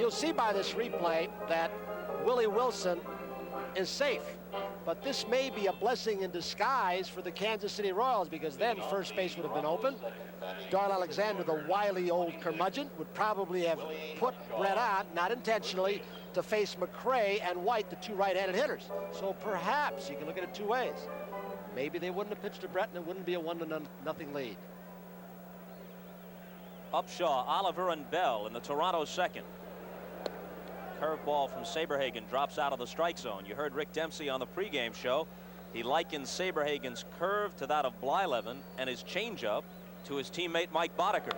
You'll see by this replay that Willie Wilson is safe. But this may be a blessing in disguise for the Kansas City Royals, because then first base would have been open. Darrell Alexander, the wily old curmudgeon, would probably have put Brett on, not intentionally, to face McRae and White, the two right-handed hitters. So perhaps you can look at it two ways. Maybe they wouldn't have pitched to Brett and it wouldn't be a 1-0 lead. Upshaw, Oliver, and Bell in the Toronto second. Curveball from Saberhagen drops out of the strike zone. You heard Rick Dempsey on the pregame show. He likens Saberhagen's curve to that of Blyleven and his changeup to his teammate Mike Boddicker.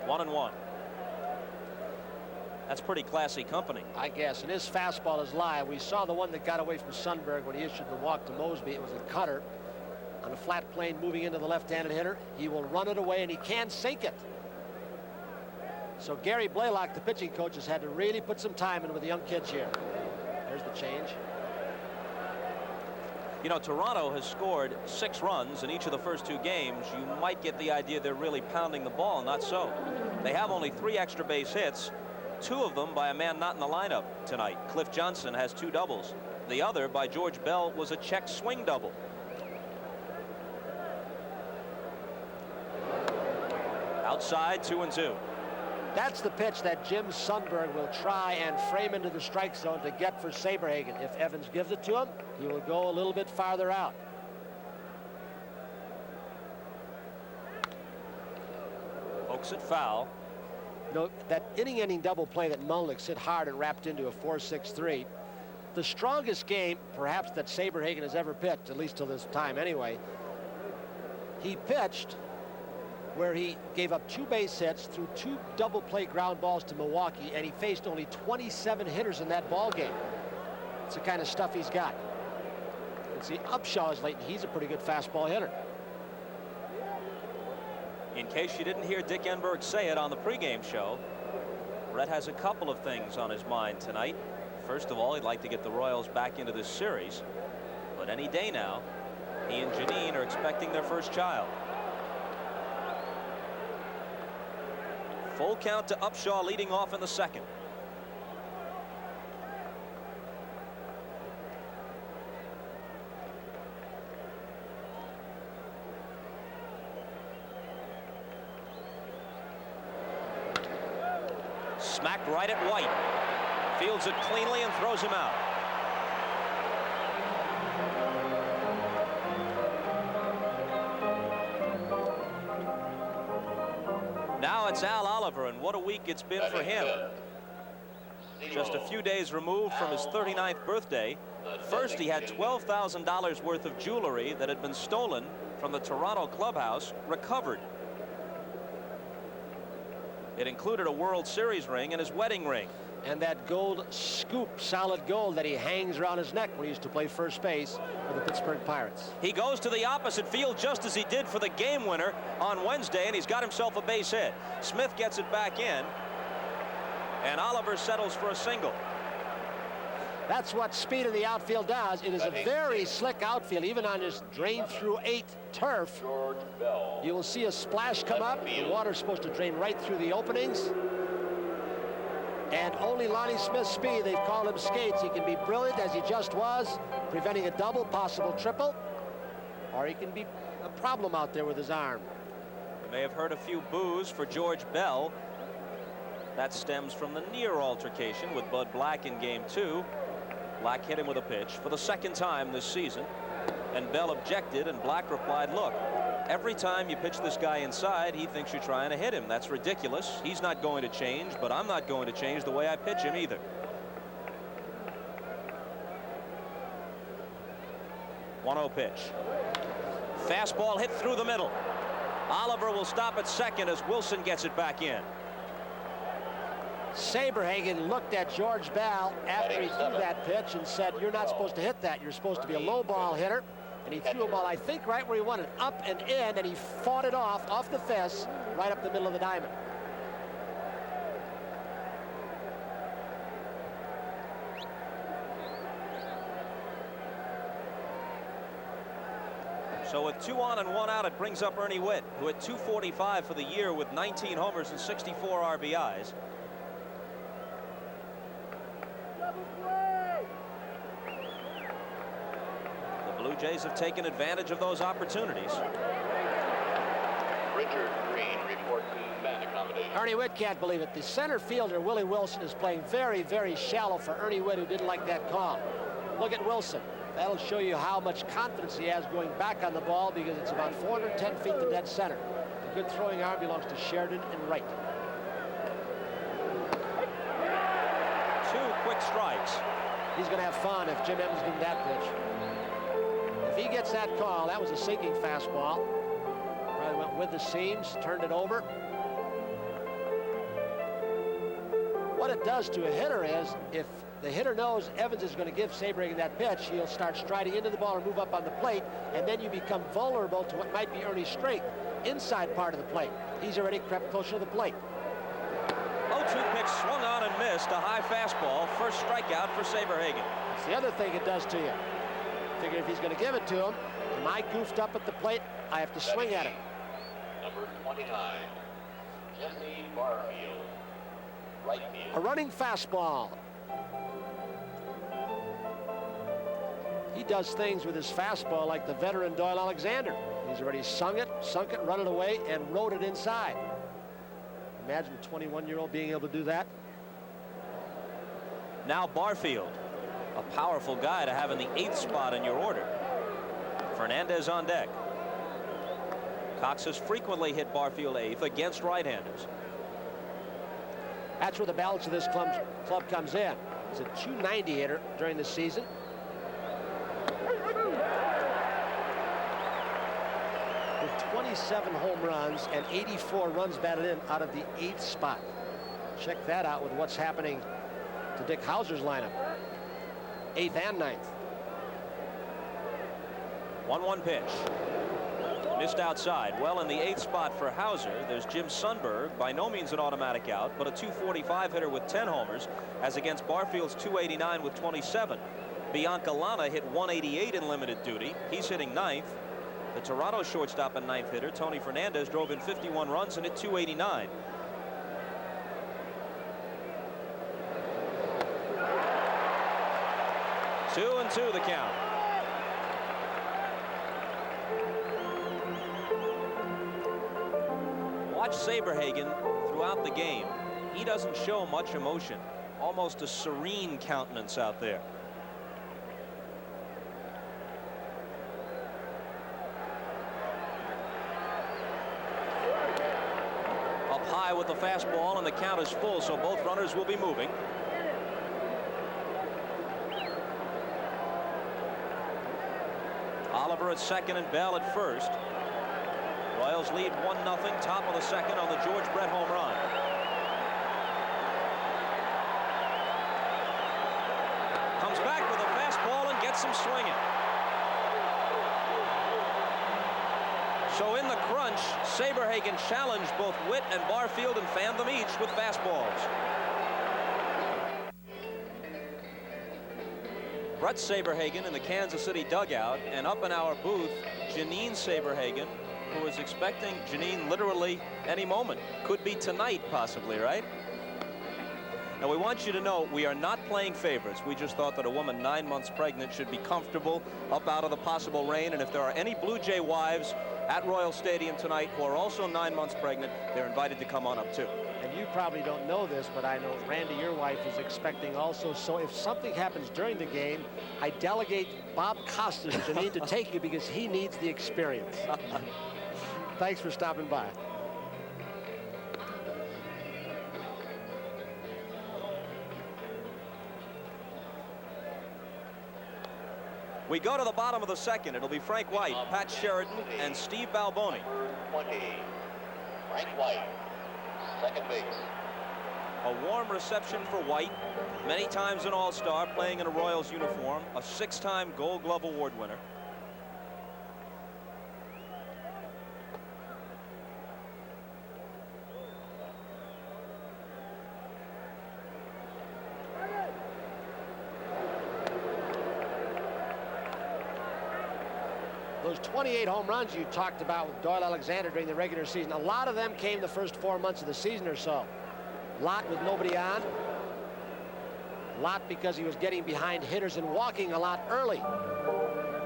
1-1. That's pretty classy company, I guess. And his fastball is live. We saw the one that got away from Sundberg when he issued the walk to Mosby. It was a cutter on a flat plane moving into the left-handed hitter. He will run it away and he can sink it. So Gary Blaylock, the pitching coach, has had to really put some time in with the young kids here. There's the change. You know, Toronto has scored 6 runs in each of the first 2 games. You might get the idea they're really pounding the ball. Not so. They have only 3 extra base hits, 2 of them by a man not in the lineup tonight. Cliff Johnson has 2 doubles. The other by George Bell was a check swing double. Outside, 2-2. That's the pitch that Jim Sundberg will try and frame into the strike zone to get for Saberhagen. If Evans gives it to him, he will go a little bit farther out. Pokes it foul. No, that inning-ending double play that Mulnick hit hard and wrapped into a 4-6-3. The strongest game, perhaps, that Saberhagen has ever pitched, at least till this time anyway. He pitched where he gave up 2 base hits, threw 2 double play ground balls to Milwaukee, and he faced only 27 hitters in that ball game. It's the kind of stuff he's got. You can see Upshaw is late, and he's a pretty good fastball hitter. In case you didn't hear Dick Enberg say it on the pregame show, Brett has a couple of things on his mind tonight. First of all, he'd like to get the Royals back into this series, but any day now, he and Janine are expecting their first child. Full count to Upshaw, leading off in the second. Smacked right at White. Fields it cleanly and throws him out. Now it's Al Oliver, and what a week it's been for him. Just a few days removed from his 39th birthday. First, he had $12,000 worth of jewelry that had been stolen from the Toronto clubhouse recovered. It included a World Series ring and his wedding ring. And that gold scoop, solid gold, that he hangs around his neck when he used to play first base for the Pittsburgh Pirates. He goes to the opposite field just as he did for the game winner on Wednesday, and he's got himself a base hit. Smith gets it back in, and Oliver settles for a single. That's what speed in the outfield does. It is a very slick outfield, even on this drain through 8 turf. You will see a splash come up. The water's supposed to drain right through the openings. And only Lonnie Smith's speed, they've called him skates. He can be brilliant as he just was, preventing a double, possible triple, or he can be a problem out there with his arm. You may have heard a few boos for George Bell. That stems from the near altercation with Bud Black in game 2. Black hit him with a pitch for the 2nd time this season, and Bell objected, and Black replied, look, every time you pitch this guy inside, he thinks you're trying to hit him. That's ridiculous. He's not going to change, but I'm not going to change the way I pitch him either. 1-0 pitch. Fastball hit through the middle. Oliver will stop at second as Wilson gets it back in. Saberhagen looked at George Bell after he threw that pitch and said, you're not supposed to hit that. You're supposed to be a low ball hitter. And he threw a ball, I think, right where he wanted, up and in, and he fought it off the fence, right up the middle of the diamond. So with 2 on and 1 out, it brings up Ernie Witt, who at 245 for the year with 19 homers and 64 RBIs. The Blue Jays have taken advantage of those opportunities. Richard Green, report to man accommodation. Ernie Witt can't believe it. The center fielder, Willie Wilson, is playing very, very shallow for Ernie Witt, who didn't like that call. Look at Wilson. That'll show you how much confidence he has going back on the ball, because it's about 410 feet to dead center. The good throwing arm belongs to Sheridan and Wright. 2 quick strikes. He's going to have fun if Jim Evans gives him that pitch. If he gets that call, that was a sinking fastball. Probably went with the seams, turned it over. What it does to a hitter is, if the hitter knows Evans is going to give Saberhagen that pitch, he'll start striding into the ball and move up on the plate, and then you become vulnerable to what might be Ernie's strength, inside part of the plate. He's already crept closer to the plate. 0-2 pitch swung on and missed. A high fastball. First strikeout for Saberhagen. It's the other thing it does to you. Figure if he's going to give it to him, am I goofed up at the plate? I have to swing at it. Number 29, Jesse Barfield, right field. A running fastball. He does things with his fastball like the veteran Doyle Alexander. He's already sunk it, run it away, and rode it inside. Imagine a 21-year-old being able to do that. Now Barfield, a powerful guy to have in the 8th spot in your order. Fernandez on deck. Cox has frequently hit Barfield 8th against right-handers. That's where the balance of this club comes in. He's a .290 hitter during the season. With 27 home runs and 84 runs batted in out of the 8th spot. Check that out with what's happening to Dick Hauser's lineup. 8th and 9th. 1-1 pitch. Missed outside. Well, in the 8th spot for Hauser, there's Jim Sundberg, by no means an automatic out, but a .245 hitter with 10 homers, as against Barfield's .289 with 27. Bianca Lana hit .188 in limited duty. He's hitting 9th. The Toronto shortstop and 9th hitter, Tony Fernandez, drove in 51 runs and hit .289. Two and two the count. Watch Saberhagen throughout the game. He doesn't show much emotion. Almost a serene countenance out there. Up high with the fastball, and the count is full, so both runners will be moving. Oliver at second and Bell at first. Royals lead 1-0, top of the second on the George Brett home run. Comes back with a fastball and gets him swinging. So in the crunch, Saberhagen challenged both Witt and Barfield and fanned them each with fastballs. Brett Saberhagen in the Kansas City dugout, and up in our booth, Janine Saberhagen, who is expecting Janine literally any moment. Could be tonight, possibly, right? Now, we want you to know we are not playing favorites. We just thought that a woman 9 months pregnant should be comfortable up out of the possible rain. And if there are any Blue Jay wives at Royal Stadium tonight who are also 9 months pregnant, they're invited to come on up too. And you probably don't know this, but I know Randy, your wife, is expecting also. So if something happens during the game, I delegate Bob Costas to Janine to take you, because he needs the experience. Thanks for stopping by. We go to the bottom of the second. It'll be Frank White, Pat Sheridan, and Steve Balboni. 20, Frank White, second base. A warm reception for White. Many times an All-Star, playing in a Royals uniform. A 6-time Gold Glove Award winner. Those 28 home runs you talked about with Doyle Alexander during the regular season, a lot of them came the first 4 months of the season or so. A lot with nobody on. A lot because he was getting behind hitters and walking a lot early.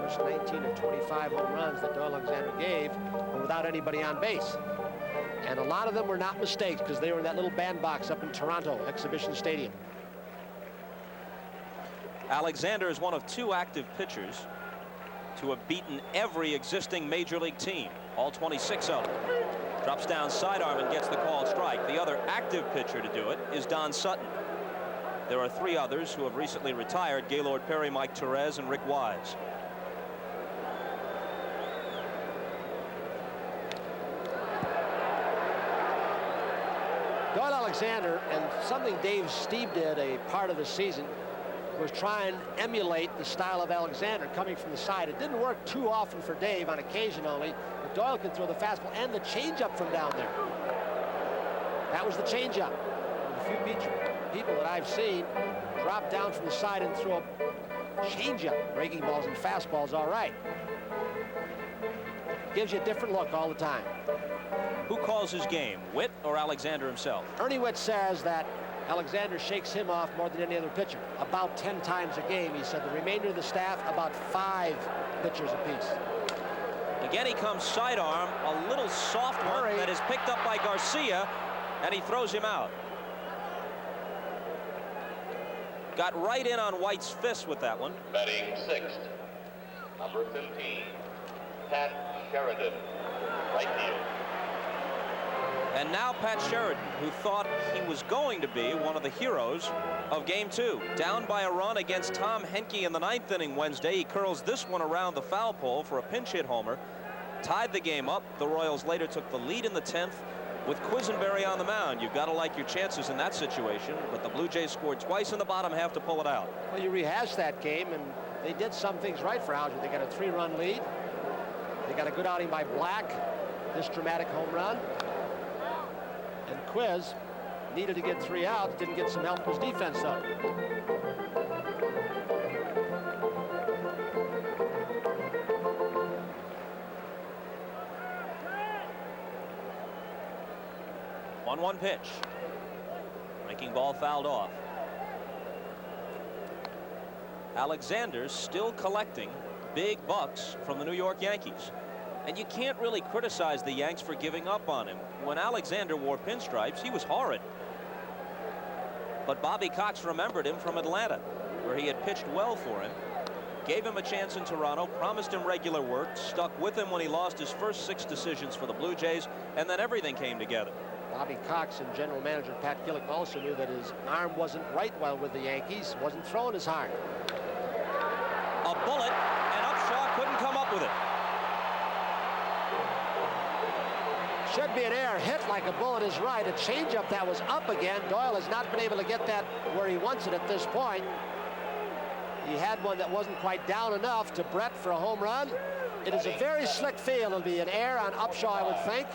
First 19 of 25 home runs that Doyle Alexander gave were without anybody on base. And a lot of them were not mistakes because they were in that little bandbox up in Toronto Exhibition Stadium. Alexander is one of 2 active pitchers to have beaten every existing major league team, all 26 of them. Drops down sidearm and gets the called strike. The other active pitcher to do it is Don Sutton. There are 3 others who have recently retired: Gaylord Perry, Mike Torres, and Rick Wise. Doyle Alexander, and something Dave Steve did a part of the season, was try and emulate the style of Alexander coming from the side. It didn't work too often for Dave, on occasion only, but Doyle could throw the fastball and the changeup from down there. That was the changeup. A few people that I've seen drop down from the side and throw a changeup. Breaking balls and fastballs, all right. Gives you a different look all the time. Who calls his game, Witt or Alexander himself? Ernie Witt says that Alexander shakes him off more than any other pitcher, about 10 times a game. He said the remainder of the staff, about 5 pitchers apiece. Again, he comes sidearm, a little soft one that is picked up by Garcia, and he throws him out. Got right in on White's fist with that one. Batting 6th, number 15, Pat Sheridan, right field. And now Pat Sheridan, who thought he was going to be one of the heroes of Game 2. Down by a run against Tom Henke in the 9th inning Wednesday. He curls this one around the foul pole for a pinch hit homer. Tied the game up. The Royals later took the lead in the 10th with Quisenberry on the mound. You've got to like your chances in that situation, but the Blue Jays scored twice in the bottom half to pull it out. Well, you rehash that game, and they did some things right for Alger. They got a 3-run lead. They got a good outing by Black, this dramatic home run. And Quiz needed to get 3 outs, didn't get some help with his defense though. One pitch. Breaking ball fouled off. Alexander still collecting big bucks from the New York Yankees. And you can't really criticize the Yanks for giving up on him. When Alexander wore pinstripes, he was horrid. But Bobby Cox remembered him from Atlanta, where he had pitched well for him, gave him a chance in Toronto, promised him regular work, stuck with him when he lost his first 6 decisions for the Blue Jays, and then everything came together. Bobby Cox and general manager Pat Gillick also knew that his arm wasn't right well with the Yankees, wasn't throwing as hard. A bullet, and Upshaw couldn't come up with it. Should be an error. Hit like a bullet is right. A changeup that was up again. Doyle has not been able to get that where he wants it at this point. He had one that wasn't quite down enough to Brett for a home run. It is a very slick field. It'll be an error on Upshaw, I would think.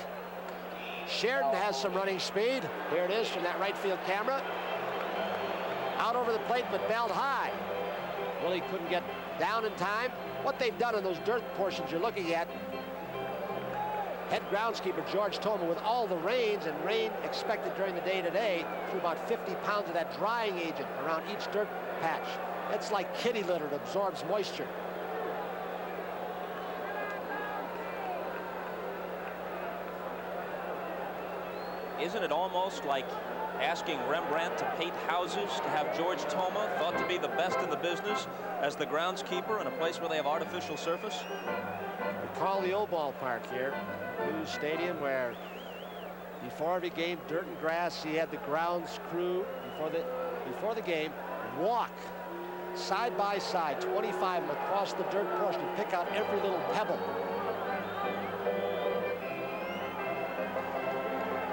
Sheridan has some running speed. Here it is from that right field camera. Out over the plate, but belled high. Willie couldn't get down in time. What they've done in those dirt portions you're looking at, head groundskeeper George Toma, with all the rains and rain expected during the day today, threw about 50 pounds of that drying agent around each dirt patch. It's like kitty litter. It absorbs moisture. Isn't it almost like asking Rembrandt to paint houses to have George Toma, thought to be the best in the business, as the groundskeeper in a place where they have artificial surface? We call the old ballpark here, new stadium, where before every game, dirt and grass. He had the grounds crew before the game walk side by side, 25 of them across the dirt portion, and pick out every little pebble.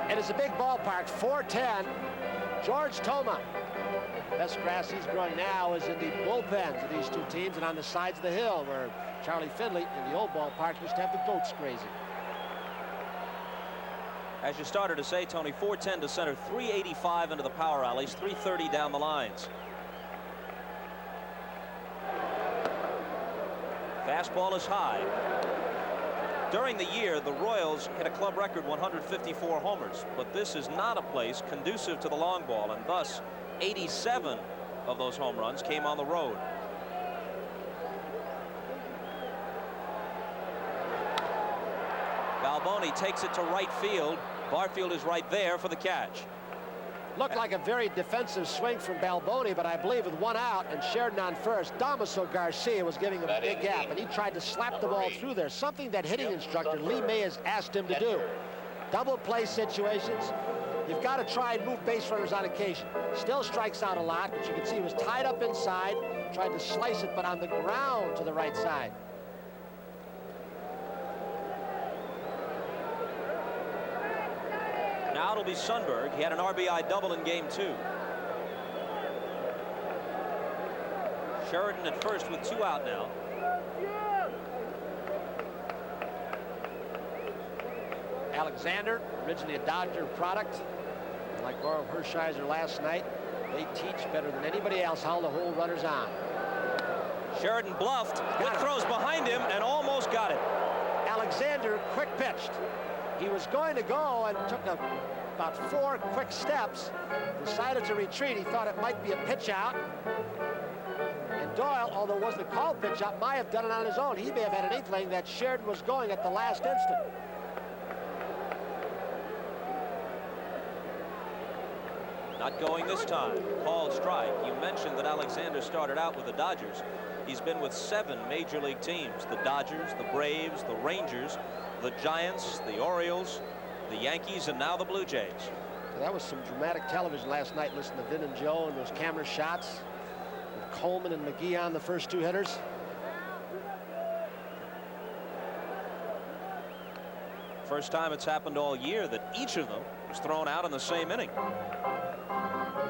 And it's a big ballpark, 410. George Toma. Best grass he's growing now is in the bullpens of these 2 teams and on the sides of the hill where Charlie Finley in the old ballpark used to have the goats grazing. As you started to say, Tony, 410 to center, 385 into the power alleys, 330 down the lines. Fastball is high. During the year, the Royals hit a club record 154 homers, but this is not a place conducive to the long ball, and thus 87 of those home runs came on the road. Balboni takes it to right field. Barfield is right there for the catch. Looked like a very defensive swing from Balboni, but I believe with one out and Sheridan on first, Damaso Garcia was giving him a big gap, and he tried to slap the ball through there, something that hitting instructor Lee May has asked him to do. Double play situations, you've got to try and move base runners on occasion. Still strikes out a lot, but you can see he was tied up inside, tried to slice it, but on the ground to the right side. Now it'll be Sundberg. He had an RBI double in game 2. Sheridan at first with 2 out now. Alexander, originally a Dodger product, like Orel Hershiser last night. They teach better than anybody else how to hold runners on. Sheridan bluffed. Good throws behind him and almost got it. Alexander quick pitched. He was going to go and took about 4 quick steps, decided to retreat. He thought it might be a pitch out. And Doyle, although it wasn't a called pitch out, might have done it on his own. He may have had an inkling that Sheridan was going at the last instant. Not going this time. Called strike. You mentioned that Alexander started out with the Dodgers. He's been with 7 major league teams. The Dodgers, the Braves, the Rangers, the Giants, the Orioles, the Yankees, and now the Blue Jays. So that was some dramatic television last night. Listen to Vin and Joe and those camera shots with Coleman and McGee on the first 2 hitters. First time it's happened all year that each of them was thrown out in the same inning.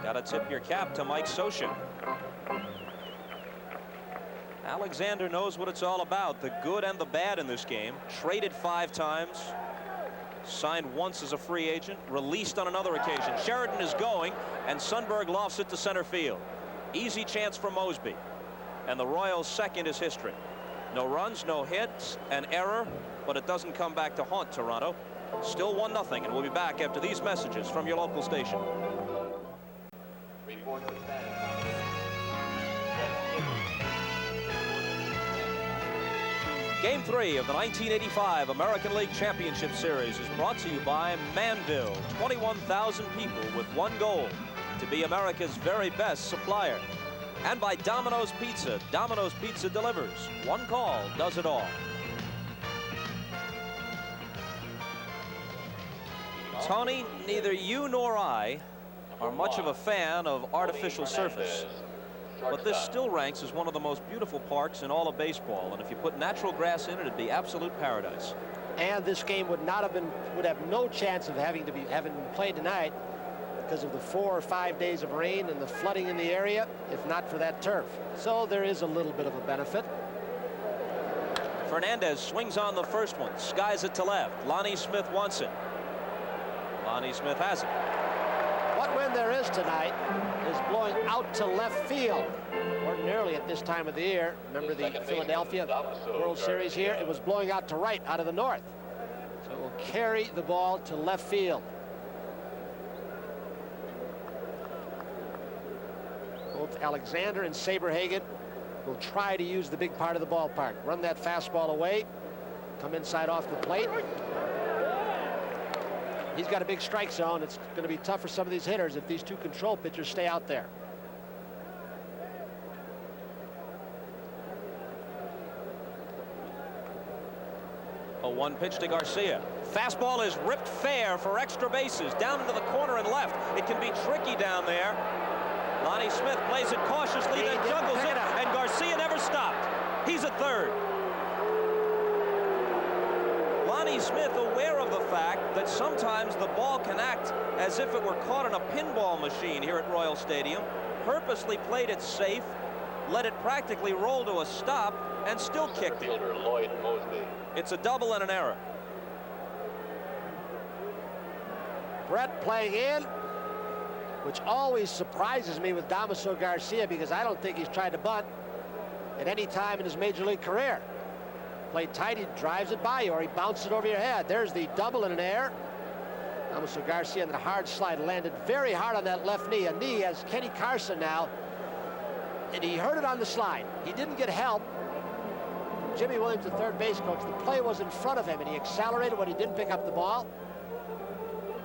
Got to tip your cap to Mike Scioscia. Alexander knows what it's all about, the good and the bad in this game. Traded 5 times, signed once as a free agent, released on another occasion. Sheridan is going, and Sundberg lofts it to center field. Easy chance for Mosby, and the Royals' second is history. No runs, no hits, an error, but it doesn't come back to haunt Toronto. Still 1-0, and we'll be back after these messages from your local station. Game 3 of the 1985 American League Championship Series is brought to you by Manville. 21,000 people with one goal: to be America's very best supplier. And by Domino's Pizza. Domino's Pizza delivers. One call does it all. Tony, neither you nor I are much of a fan of artificial surface, but this still ranks as one of the most beautiful parks in all of baseball, and if you put natural grass in it, it'd be absolute paradise. And this game would have no chance of having been played tonight because of the 4 or 5 days of rain and the flooding in the area, if not for that turf. So there is a little bit of a benefit. Fernandez swings on the first one, skies it to left. Lonnie Smith wants it. Lonnie Smith has it. What wind there is tonight is blowing out to left field. Ordinarily at this time of the year, remember the Philadelphia World Series here, it was blowing out to right, out of the north. So it will carry the ball to left field. Both Alexander and Saberhagen will try to use the big part of the ballpark. Run that fastball away, come inside off the plate. He's got a big strike zone. It's going to be tough for some of these hitters if these 2 control pitchers stay out there. A 1 pitch to Garcia. Fastball is ripped fair for extra bases, down into the corner and left. It can be tricky down there. Lonnie Smith plays it cautiously, then juggles it, and Garcia never stopped. He's at third. Lonnie Smith, aware of the fact that sometimes the ball can act as if it were caught in a pinball machine here at Royal Stadium, purposely played it safe, let it practically roll to a stop, and still kicked it. Lloyd Mosby. It's a double and an error. Brett playing in, which always surprises me with Damaso Garcia, because I don't think he's tried to bunt at any time in his major league career. Played tight, he drives it by you, or he bounces it over your head. There's the double in an air. Damaso Garcia in the hard slide landed very hard on that left knee. A knee, as Kenny Carson now and he heard it on the slide. He didn't get help. Jimmy Williams, the third base coach, the play was in front of him, and he accelerated when he didn't pick up the ball.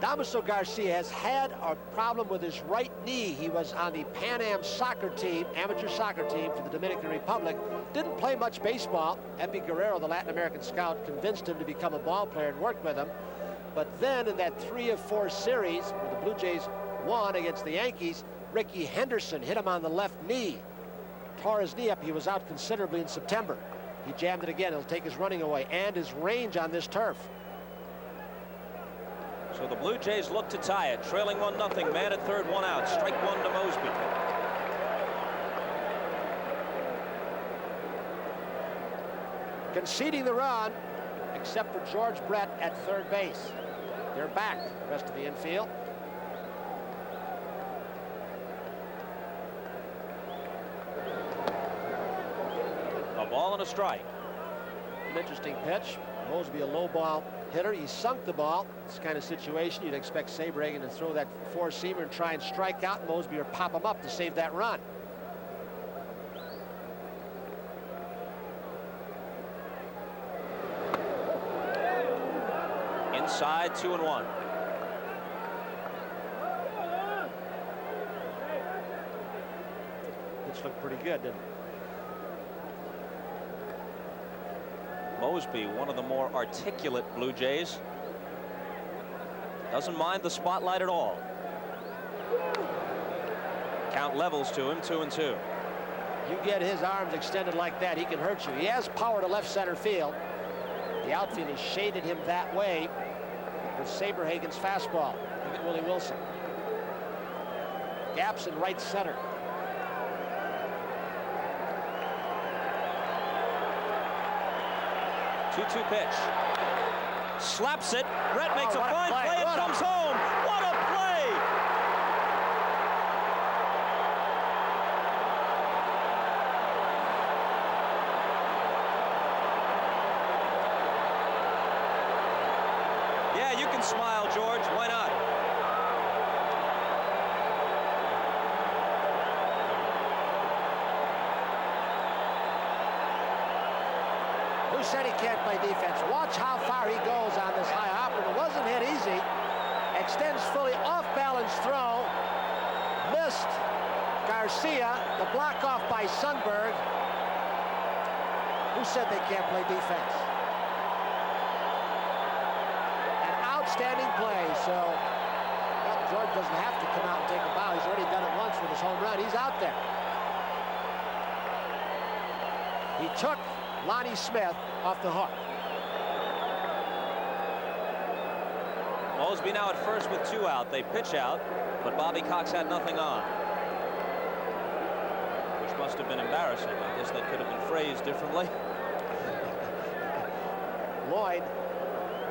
Damaso Garcia has had a problem with his right knee. He was on the Pan Am soccer team, amateur soccer team for the Dominican Republic. Didn't play much baseball. Epi Guerrero, the Latin American scout, convinced him to become a ball player and work with him. But then in that 3 of 4 series where the Blue Jays won against the Yankees, Ricky Henderson hit him on the left knee. Tore his knee up. He was out considerably in September. He jammed it again. It'll take his running away and his range on this turf. So the Blue Jays look to tie it, trailing 1-0, man at third, 1 out. Strike 1 to Mosby. Conceding the run, except for George Brett at third base. They're back, the rest of the infield. A ball and a strike. An interesting pitch. Mosby, a low ball hitter. He sunk the ball. This kind of situation, you'd expect Saberhagen to throw that four-seamer and try and strike out Mosby or pop him up to save that run. Inside, 2-1. Pitch looked pretty good, didn't it? Mosby, one of the more articulate Blue Jays. Doesn't mind the spotlight at all. Count levels to him, 2-2. You get his arms extended like that, he can hurt you. He has power to left center field. The outfield has shaded him that way with Saberhagen's fastball. Look at Willie Wilson. Gaps in right center. Two-two pitch. Slaps it. Brett makes a fine play and comes home. What a play! Yeah, you can smile, George. Why not? Who said he can't play defense? Watch how far he goes on this high hopper. It wasn't hit easy. Extends fully, off balance throw. Missed Garcia. The block off by Sundberg. Who said they can't play defense? An outstanding play. So well, George doesn't have to come out and take a bow. He's already done it once with his home run. He's out there. He took Lonnie Smith off the hook. Mosby now at first with 2 out. They pitch out, but Bobby Cox had nothing on, which must have been embarrassing. I guess that could have been phrased differently. Lloyd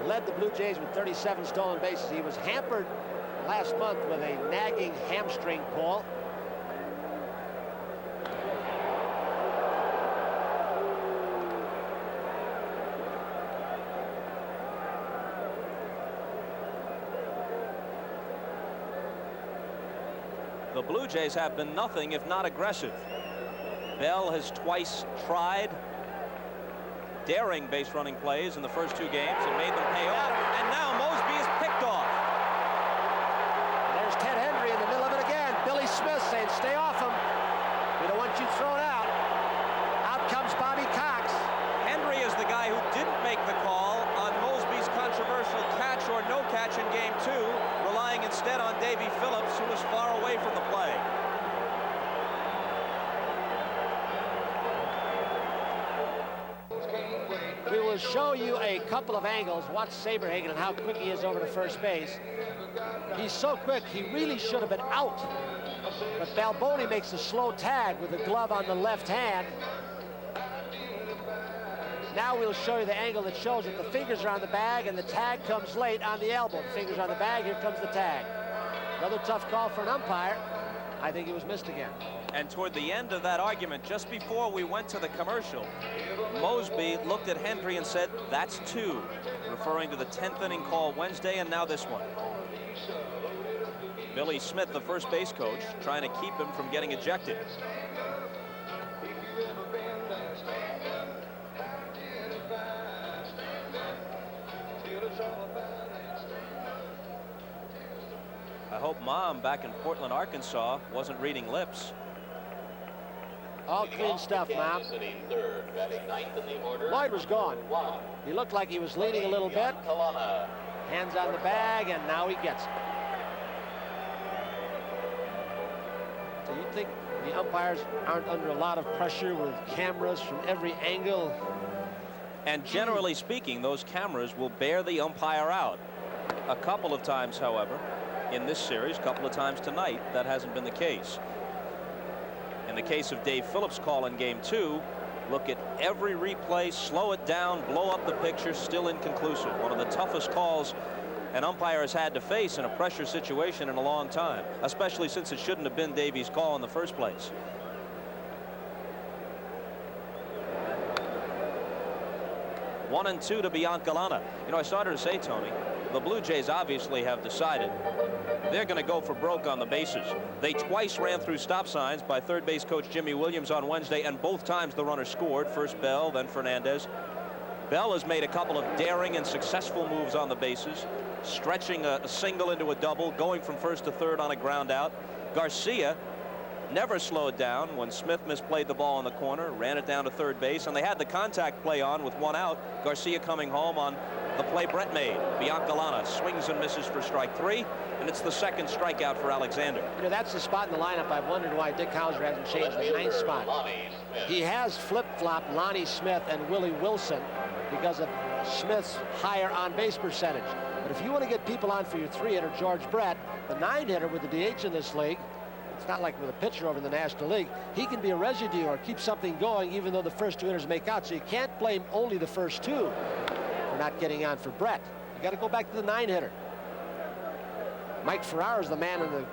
led the Blue Jays with 37 stolen bases. He was hampered last month with a nagging hamstring pull. The Blue Jays have been nothing if not aggressive. Bell has twice tried daring base running plays in the first 2 games and made them pay off. And now Mosby is picked off. There's Ted Hendry in the middle of it again. Billy Smith saying, stay off him. We don't want you thrown out. Out comes Bobby Cox. Hendry is the guy who didn't make the call on Mosby's controversial catch or no catch in game 2, relying instead on Davy Phillips, who was far away from the play. We will show you a couple of angles. Watch Saberhagen and how quick he is over to first base. He's so quick, he really should have been out. But Balboni makes a slow tag with the glove on the left hand. Now we'll show you the angle that shows that the fingers are on the bag and the tag comes late on the elbow. The fingers on the bag, here comes the tag. Another tough call for an umpire. I think he was missed again. And toward the end of that argument, just before we went to the commercial, Mosby looked at Hendry and said, that's 2, referring to the 10th inning call Wednesday and now this one. Billy Smith, the first base coach, trying to keep him from getting ejected. I hope Mom back in Portland, Arkansas wasn't reading lips. All clean stuff, Mom. Lloyd was gone. He looked like he was leaning a little bit. Hands on the bag, and now he gets it. So you think the umpires aren't under a lot of pressure with cameras from every angle? And generally speaking, those cameras will bear the umpire out. A couple of times, however, in this series, a couple of times tonight, that hasn't been the case. In the case of Dave Phillips' call in Game 2, look at every replay, slow it down, blow up the picture, still inconclusive. One of the toughest calls an umpire has had to face in a pressure situation in a long time, especially since it shouldn't have been Davey's call in the first place. One and two to Biancalana. You know, I started to say, Tony, the Blue Jays obviously have decided they're going to go for broke on the bases. They twice ran through stop signs by third base coach Jimmy Williams on Wednesday, and both times the runner scored. First Bell, then Fernandez. Bell has made a couple of daring and successful moves on the bases, stretching a single into a double, going from first to third on a ground out. Garcia never slowed down when Smith misplayed the ball in the corner, ran it down to third base, and they had the contact play on with one out. Garcia coming home on the play Brett made. Biancalana swings and misses for strike three, and it's the second strikeout for Alexander. You know, that's the spot in the lineup I've wondered why Dick Hauser hasn't changed the ninth spot. He has flip-flopped Lonnie Smith and Willie Wilson because of Smith's higher on-base percentage. But if you want to get people on for your three-hitter, George Brett, the nine-hitter with the DH in this league, it's not like with a pitcher over in the National League. He can be a residue or keep something going even though the first two hitters make out. So you can't blame only the first two for not getting on for Brett. You got to go back to the nine-hitter. Mike Ferrara is the man in the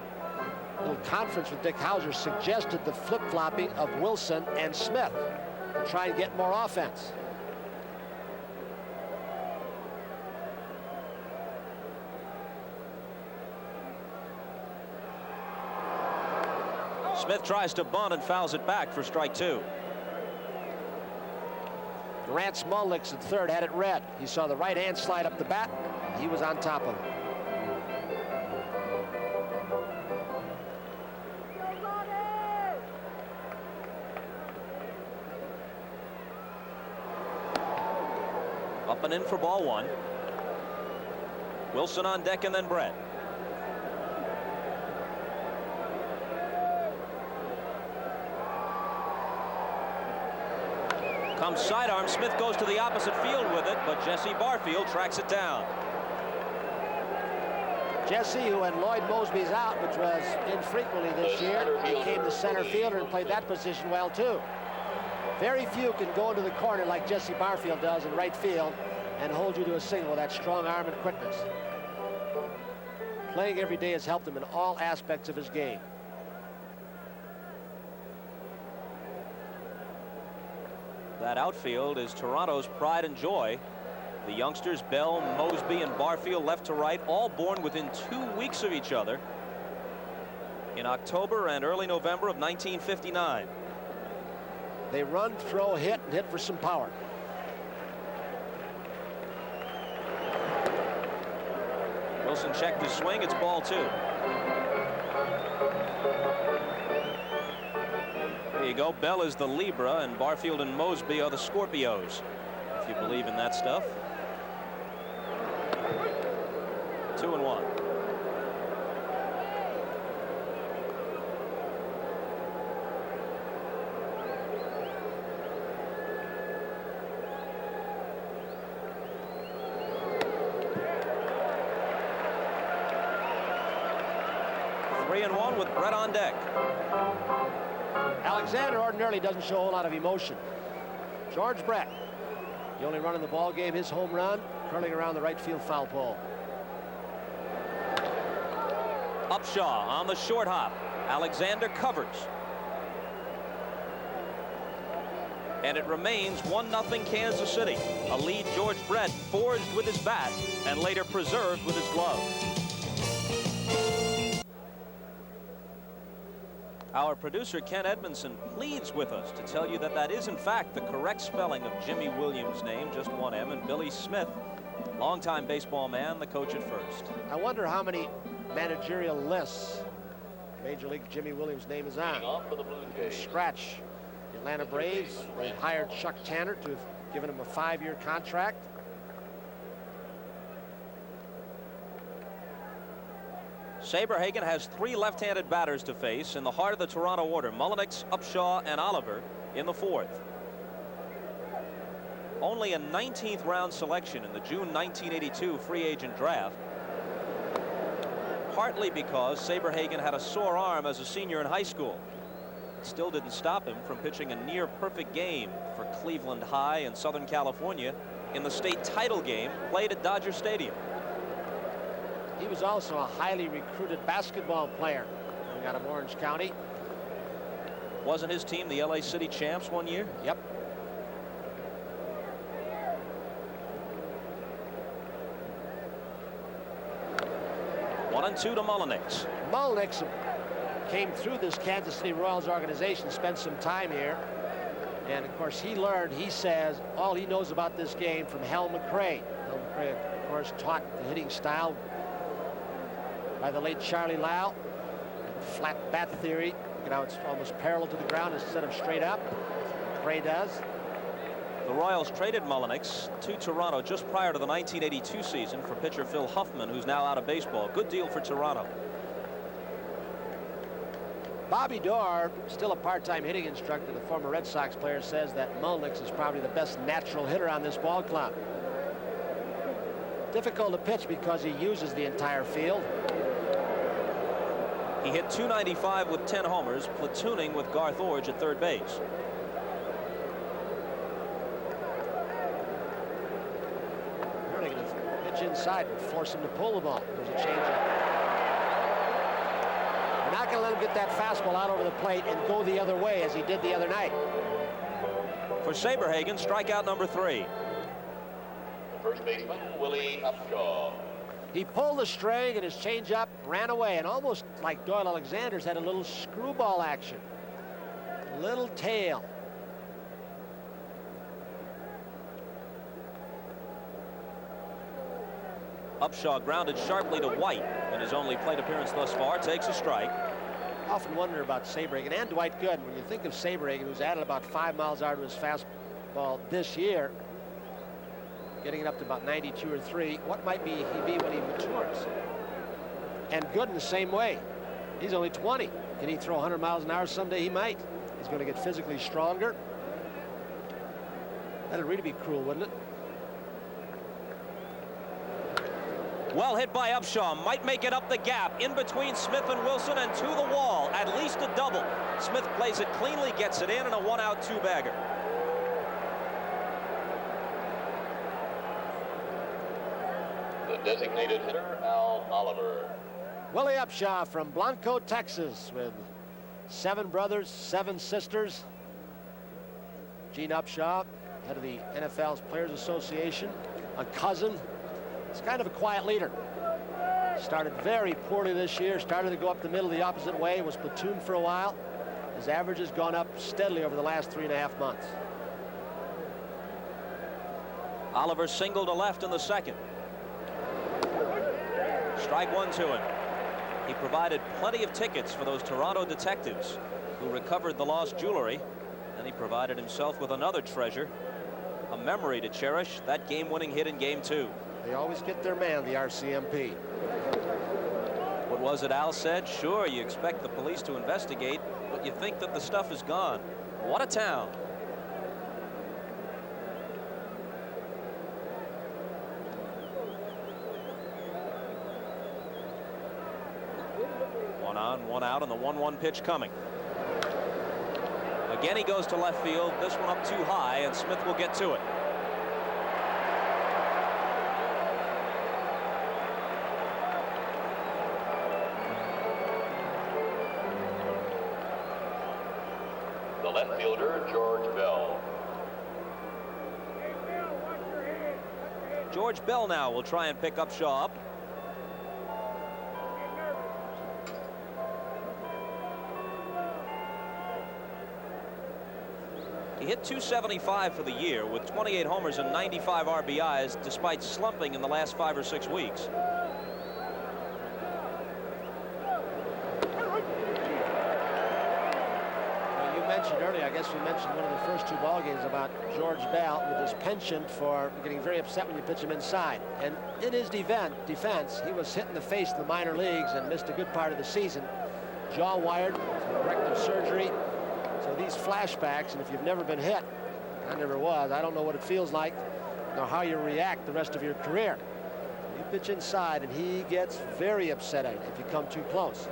little conference with Dick Hauser, suggested the flip-flopping of Wilson and Smith to try and get more offense. Smith tries to bunt and fouls it back for strike two. Rance Mulliks at third had it red. He saw the right hand slide up the bat. He was on top of it. Up and in for ball one. Wilson on deck and then Brett. Comes sidearm. Smith goes to the opposite field with it, but Jesse Barfield tracks it down. Jesse, who when Lloyd Mosby's out, which was infrequently this year, became the center fielder and played that position well too. Very few can go into the corner like Jesse Barfield does in right field and hold you to a single with that strong arm and quickness. Playing every day has helped him in all aspects of his game. That outfield is Toronto's pride and joy. The youngsters Bell, Mosby, and Barfield left to right, all born within 2 weeks of each other in October and early November of 1959. They run, throw, hit, and hit for some power. Wilson checked his swing. It's ball two. There you go. Bell is the Libra, and Barfield and Mosby are the Scorpios, if you believe in that stuff. 2-1. With Brett on deck. Alexander ordinarily doesn't show a whole lot of emotion. George Brett, the only run in the ball game, his home run, curling around the right field foul pole. Upshaw on the short hop. Alexander covers. And it remains 1-0 Kansas City. A lead George Brett forged with his bat and later preserved with his glove. Our producer Ken Edmondson pleads with us to tell you that that is in fact the correct spelling of Jimmy Williams' name, just one M, and Billy Smith, longtime baseball man, the coach at first. I wonder how many managerial lists. Major League Jimmy Williams' name is on. Off for the Blue Jays. Scratch. The Atlanta Braves, they hired Chuck Tanner to have given him a 5-year contract. Saberhagen has 3 left-handed batters to face in the heart of the Toronto order: Mullenix, Upshaw, and Oliver in the 4th. Only a 19th round selection in the June 1982 free agent draft, partly because Saberhagen had a sore arm as a senior in high school. It still didn't stop him from pitching a near perfect game for Cleveland High in Southern California in the state title game played at Dodger Stadium. He was also a highly recruited basketball player coming out of Orange County. Wasn't his team the LA City champs one year? Yep. One and two to Mullenix. Mullenix came through this Kansas City Royals organization, spent some time here. And of course, he learned, he says, all he knows about this game from Hal McRae. Hal McRae, of course, taught the hitting style by the late Charlie Lau. Flat bat theory. You know, it's almost parallel to the ground instead of straight up. McRae does. The Royals traded Mullenix to Toronto just prior to the 1982 season for pitcher Phil Huffman, who's now out of baseball. Good deal for Toronto. Bobby Dorr, still a part-time hitting instructor, the former Red Sox player, says that Mullenix is probably the best natural hitter on this ball club. Difficult to pitch because he uses the entire field. He hit .295 with 10 homers, platooning with Garth Orge at third base. They're going to pitch inside and force him to pull the ball. There's a changeup. They're not going to let him get that fastball out over the plate and go the other way as he did the other night. For Saberhagen, strikeout number 3. The first baseman, Willie Upshaw. He pulled the string and his changeup ran away, and almost like Doyle Alexander's had a little screwball action. Little tail. Upshaw grounded sharply to White in his only plate appearance thus far, takes a strike. I often wonder about Saberhagen and Dwight Gooden. When you think of Saberhagen, who's added about 5 miles an hour to his fastball this year, getting it up to about 92 or 3, what might he be when he matures? And Gooden the same way. He's only 20. Can he throw 100 miles an hour someday? He might. He's going to get physically stronger. That'd really be cruel, wouldn't it? Well hit by Upshaw, might make it up the gap in between Smith and Wilson and to the wall, at least a double. Smith plays it cleanly, gets it in, and a 1-out 2-bagger. The designated hitter, Al Oliver. Willie Upshaw from Blanco, Texas, with 7 brothers, 7 sisters. Gene Upshaw, head of the NFL's Players Association, a cousin. He's kind of a quiet leader. Started very poorly this year, started to go up the middle the opposite way, was platooned for a while. His average has gone up steadily over the last 3.5 months. Oliver singled to left in the second. Strike 1 to him. He provided plenty of tickets for those Toronto detectives who recovered the lost jewelry, and he provided himself with another treasure, a memory to cherish, that game-winning hit in Game 2. They always get their man, the RCMP. What was it Al said? Sure, you expect the police to investigate, but you think that the stuff is gone. What a town. One on, one out, and the 1-1 pitch coming. Again, he goes to left field. This one up too high, and Smith will get to it. The left fielder, George Bell. George Bell now will try and pick Upshaw up. He hit .275 for the year with 28 homers and 95 RBIs despite slumping in the last 5 or 6 weeks. mentioned earlier, I guess we mentioned one of the first 2 ball games about George Bell with his penchant for getting very upset when you pitch him inside. And in his defense, he was hit in the face in the minor leagues and missed a good part of the season. Jaw wired, corrective surgery. So these flashbacks, and if you've never been hit, I never was, I don't know what it feels like nor how you react the rest of your career. You pitch inside and he gets very upset at it if you come too close.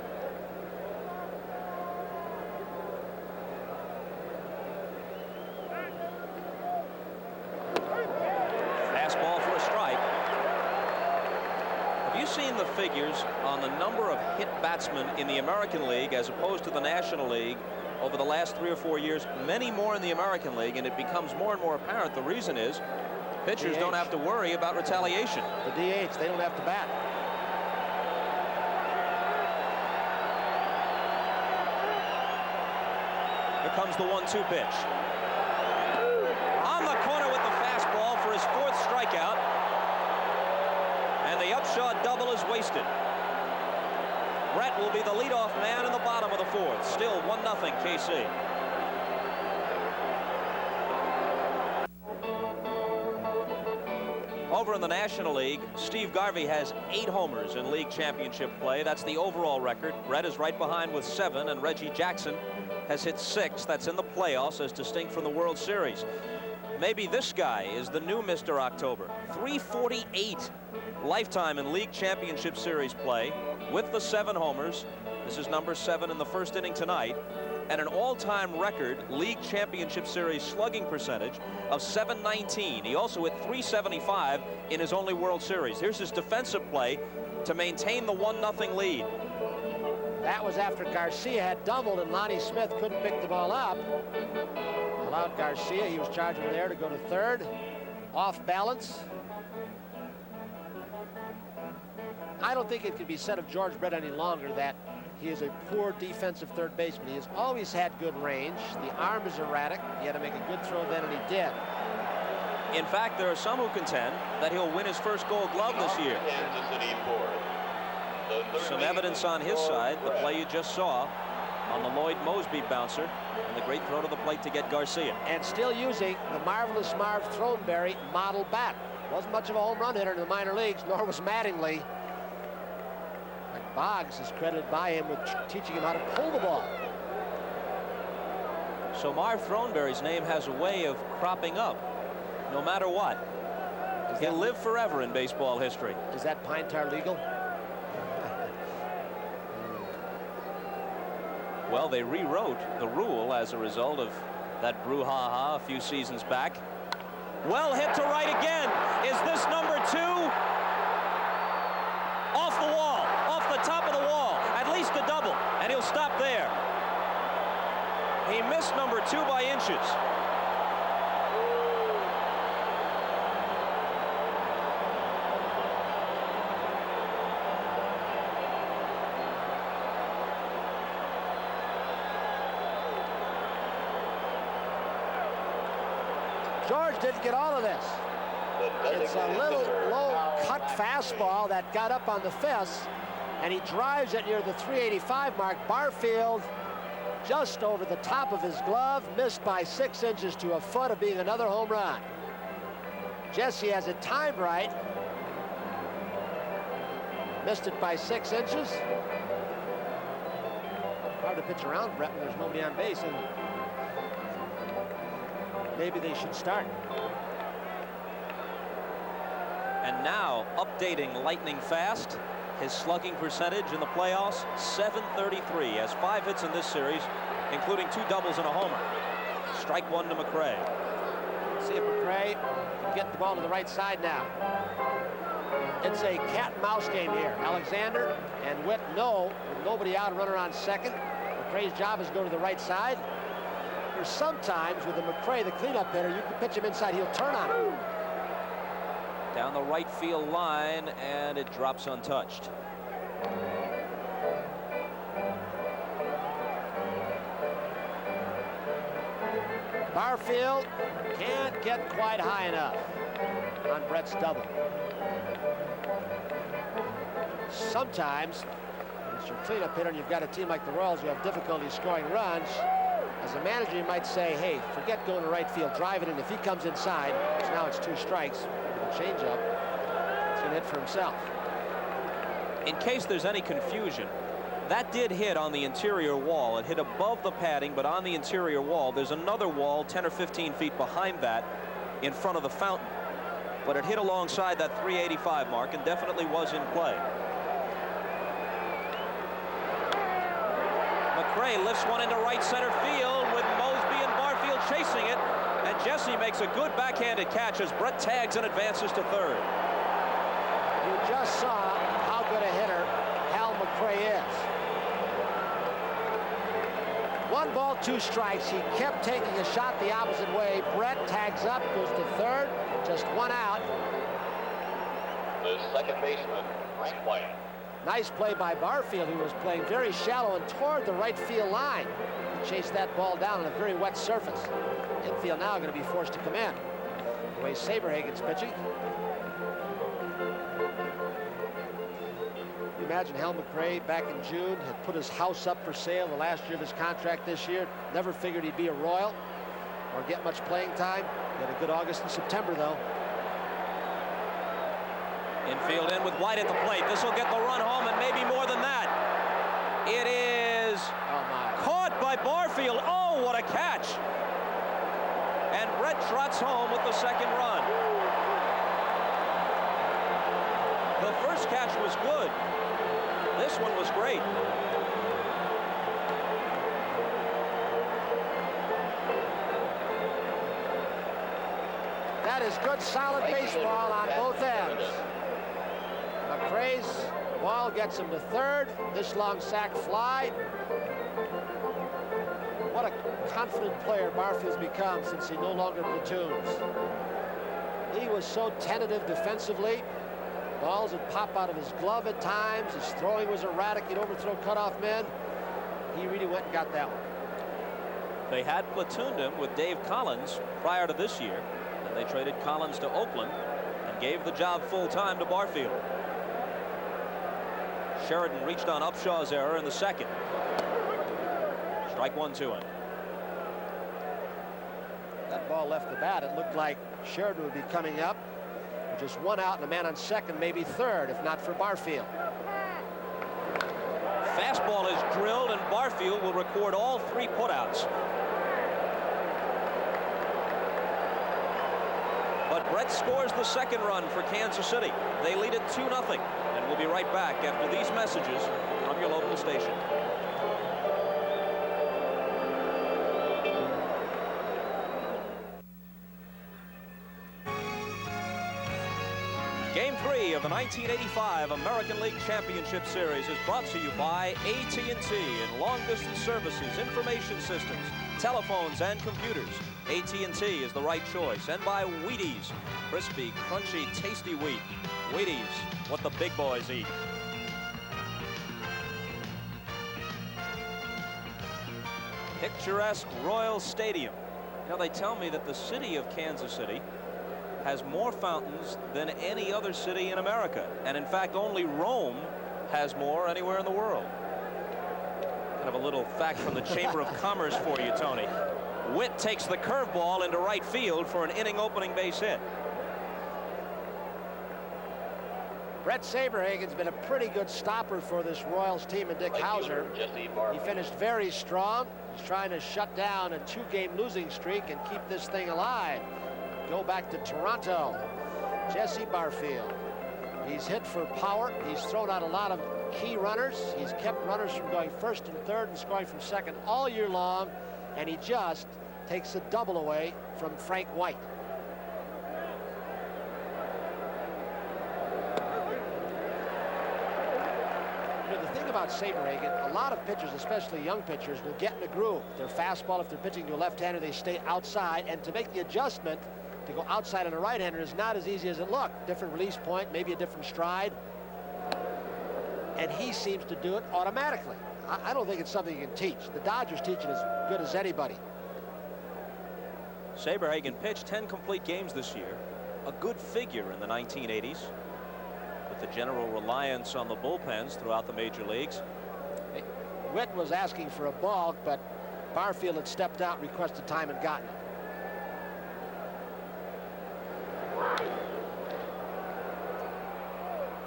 Fastball for a strike. Have you seen the figures on the number of hit batsmen in the American League as opposed to the National League over the last 3 or 4 years? Many more in the American League, and it becomes more and more apparent. The reason is pitchers don't have to worry about retaliation. The DH, they don't have to bat. Here comes the 1-2 pitch. On the corner with the fastball for his 4th strikeout. And the Upshaw double is wasted. Brett will be the leadoff man in the bottom of the 4th. Still 1-0 KC. Over in the National League, Steve Garvey has 8 homers in league championship play. That's the overall record. Brett is right behind with 7, and Reggie Jackson has hit 6. That's in the playoffs as distinct from the World Series. Maybe this guy is the new Mr. October. 348 lifetime in league championship series play with the 7 homers. This is number 7 in the first inning tonight. And an all-time record league championship series slugging percentage of .719. He also hit .375 in his only World Series. Here's his defensive play to maintain the 1-0 lead. That was after Garcia had doubled and Lonnie Smith couldn't pick the ball up. Allowed Garcia, he was charging there to go to 3rd. Off balance. I don't think it could be said of George Brett any longer that he is a poor defensive third baseman. He has always had good range. The arm is erratic. He had to make a good throw then, and he did. In fact, there are some who contend that he'll win his first Gold Glove this year. Some evidence on his side, the play you just saw on the Lloyd Mosby bouncer, and the great throw to the plate to get Garcia. And still using the marvelous Marv Throneberry model bat. Wasn't much of a home run hitter in the minor leagues, nor was Mattingly. Boggs is credited by him with teaching him how to pull the ball. So Marv Throneberry's name has a way of cropping up no matter what. He'll live forever in baseball history. Is that pine tar legal? Well, they rewrote the rule as a result of that brouhaha a few seasons back. Well hit to right again. Is this number 2? Off the wall. The top of the wall, at least a double, and he'll stop there. He missed number 2 by inches. George didn't get all of this. It's a little low cut fastball that got up on the fist, and he drives it near the 385 mark. Barfield just over the top of his glove, missed by 6 inches to a foot of being another home run. Jesse has it timed right. Missed it by 6 inches. Hard to pitch around Brett when there's nobody on base, and maybe they should start. And now updating lightning fast. His slugging percentage in the playoffs, .733. Has 5 hits in this series, including 2 doubles and a homer. Strike 1 to McRae. See if McRae can get the ball to the right side now. It's a cat and mouse game here. Alexander and Witt know with nobody out, a runner on second. McRae's job is to go to the right side. There's sometimes with the McRae, the cleanup hitter, you can pitch him inside, he'll turn on him. Down the right field line, and it drops untouched. Barfield can't get quite high enough on Brett's double. Sometimes, as your cleanup hitter and you've got a team like the Royals who have difficulty scoring runs, As a manager, you might say, hey, forget going to right field, drive it in. If he comes inside, so now it's 2 strikes, with a changeup, it's going to hit for himself. In case there's any confusion, that did hit on the interior wall. It hit above the padding, but on the interior wall. There's another wall 10 or 15 feet behind that in front of the fountain. But it hit alongside that 385 mark and definitely was in play. McRae lifts one into right center field with Mosby and Barfield chasing it. And Jesse makes a good backhanded catch as Brett tags and advances to third. You just saw how good a hitter Hal McRae is. 1 ball, 2 strikes. He kept taking a shot the opposite way. Brett tags up, goes to third, just 1 out. The second baseman, Frank White. Nice play by Barfield, who was playing very shallow and toward the right field line. He chased that ball down on a very wet surface. Infield now going to be forced to come in. The way Saberhagen's pitching. You imagine Hal McRae back in June had put his house up for sale the last year of his contract this year. Never figured he'd be a Royal or get much playing time. He had a good August and September, though. Infield in with White at the plate. This will get the run home and maybe more than that. It is caught by Barfield. Oh, what a catch. And Brett trots home with the second run. The first catch was good. This one was great. That is good, solid baseball on both ends. McRae's ball gets him to third. This long sac fly. What a confident player Barfield's become since he no longer platoons. He was so tentative defensively. Balls would pop out of his glove at times. His throwing was erratic. He'd overthrow cutoff men. He really went and got that one. They had platooned him with Dave Collins prior to this year. And they traded Collins to Oakland and gave the job full time to Barfield. Sheridan reached on Upshaw's error in the second. Strike 1 to him. That ball left the bat. It looked like Sheridan would be coming up. Just 1 out and a man on second, maybe third, if not for Barfield. Fastball is drilled, and Barfield will record all 3 putouts. But Brett scores the second run for Kansas City. They lead it 2-0. And we'll be right back after these messages from your local station. Game 3 of the 1985 American League Championship Series is brought to you by AT&T and long-distance services, information systems, telephones, and computers. AT&T is the right choice. And by Wheaties, crispy, crunchy, tasty wheat. Wheaties, what the big boys eat. Picturesque Royal Stadium. You know, they tell me that the city of Kansas City has more fountains than any other city in America. And in fact, only Rome has more anywhere in the world. Kind of a little fact from the Chamber of Commerce for you, Tony. Witt takes the curveball into right field for an inning opening base hit. Brett Saberhagen's been a pretty good stopper for this Royals team and Dick Hauser. He finished very strong. He's trying to shut down a 2-game losing streak and keep this thing alive. Go back to Toronto. Jesse Barfield. He's hit for power. He's thrown out a lot of key runners. He's kept runners from going first and third and scoring from second all year long. And he just takes a double away from Frank White. You know, the thing about Saberhagen, a lot of pitchers, especially young pitchers, will get in a groove. Their fastball, if they're pitching to a left-hander, they stay outside. And to make the adjustment to go outside on a right-hander is not as easy as it looked. Different release point, maybe a different stride. And he seems to do it automatically. I don't think it's something you can teach. The Dodgers teach it as good as anybody. Saberhagen pitched 10 complete games this year, a good figure in the 1980s, with the general reliance on the bullpens throughout the major leagues. Witt was asking for a balk, but Barfield had stepped out, requested time, and gotten it.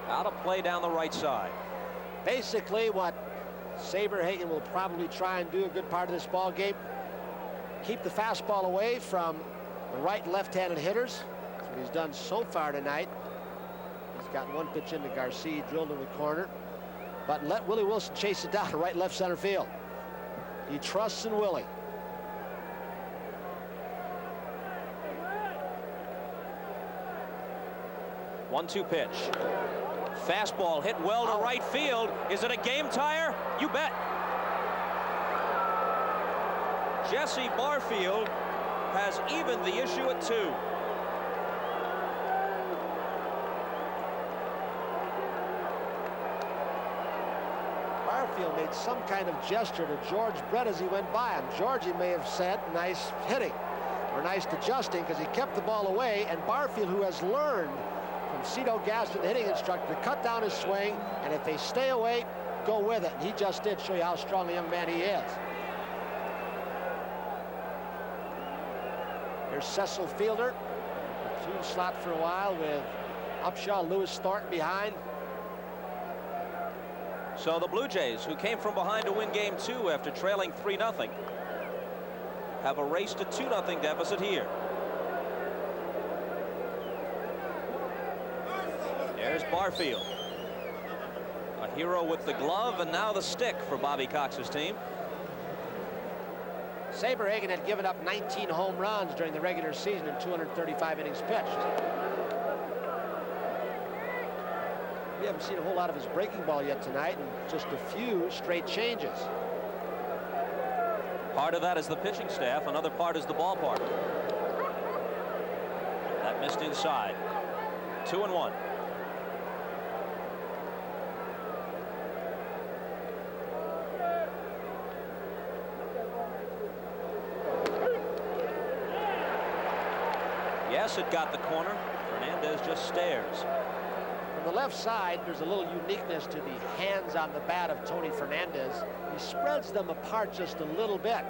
Out of play down the right side. Basically what Saberhagen will probably try and do a good part of this ball game, keep the fastball away from the right and left-handed hitters. That's what he's done so far tonight. He's got one pitch into Garcia, drilled in the corner, but let Willie Wilson chase it down to right and left center field. He trusts in Willie. One-two pitch. Fastball hit well to right field. Is it a game tire? You bet. Jesse Barfield has evened the issue at 2. Barfield made some kind of gesture to George Brett as he went by him. Georgie may have said nice hitting or nice adjusting because he kept the ball away, and Barfield, who has learned from Cito Gaston, the hitting instructor, to cut down his swing, and if they stay away, go with it. And he just did show you how strong a young man he is. Here's Cecil Fielder, platoon slot for a while with Upshaw, Lewis Thornton behind. So the Blue Jays, who came from behind to win game 2 after trailing 3-0, have erased a 2-0 deficit here. There's Barfield, a hero with the glove and now the stick for Bobby Cox's team. Saberhagen had given up 19 home runs during the regular season in 235 innings pitched. We haven't seen a whole lot of his breaking ball yet tonight, and just a few straight changes. Part of that is the pitching staff. Another part is the ballpark. That missed inside. 2-1. Yes, it got the corner. Fernandez just stares. From the left side, there's a little uniqueness to the hands on the bat of Tony Fernandez. He spreads them apart just a little bit.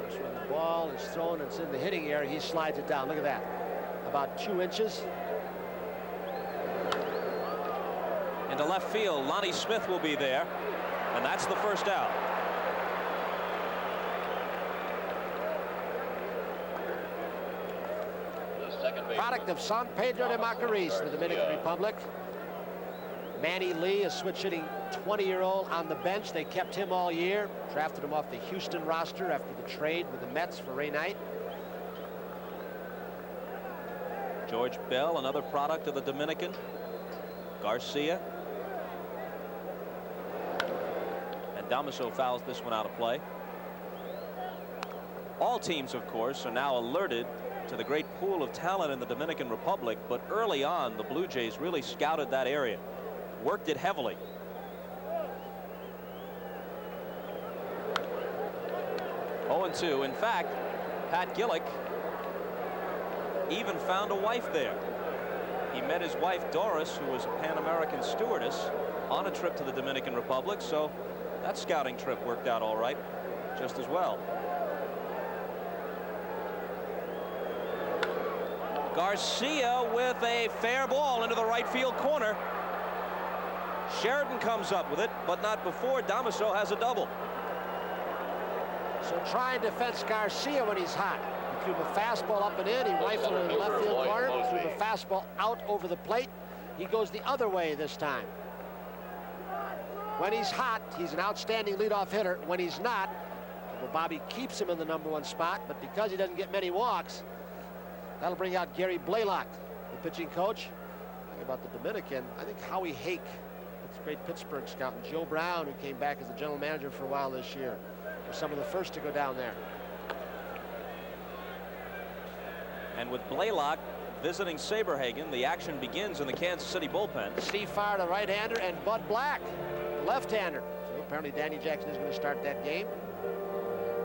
So when the ball is thrown, it's in the hitting area, he slides it down. Look at that. About 2 inches. Into left field, Lonnie Smith will be there, and that's the first out. Product of San Pedro de Macorís, the Dominican Republic. Manny Lee, a switch-hitting 20-year-old on the bench. They kept him all year. Drafted him off the Houston roster after the trade with the Mets for Ray Knight. George Bell, another product of the Dominican. Garcia. And Damaso fouls this one out of play. All teams, of course, are now alerted to the great pool of talent in the Dominican Republic, but early on the Blue Jays really scouted that area, worked it heavily. Oh, 0-2. In fact, Pat Gillick even found a wife there. He met his wife Doris, who was a Pan American stewardess, on a trip to the Dominican Republic, so that scouting trip worked out all right just as well. Garcia with a fair ball into the right field corner. Sheridan comes up with it, but not before Damaso has a double. So try and defense Garcia when he's hot. He threw the fastball up and in. He rifled it in the left field corner. Threw the fastball out over the plate. He goes the other way this time. When he's hot, he's an outstanding leadoff hitter. When he's not, well, Bobby keeps him in the #1 spot, but because he doesn't get many walks, that'll bring out Gary Blaylock, the pitching coach. Talking about the Dominican, I think Howie Hake, that's a great Pittsburgh scout, and Joe Brown, who came back as the general manager for a while this year, were some of the first to go down there. And with Blaylock visiting Saberhagen, the action begins in the Kansas City bullpen. Steve Farr, the right-hander, and Bud Black, the left-hander. So apparently Danny Jackson is going to start that game.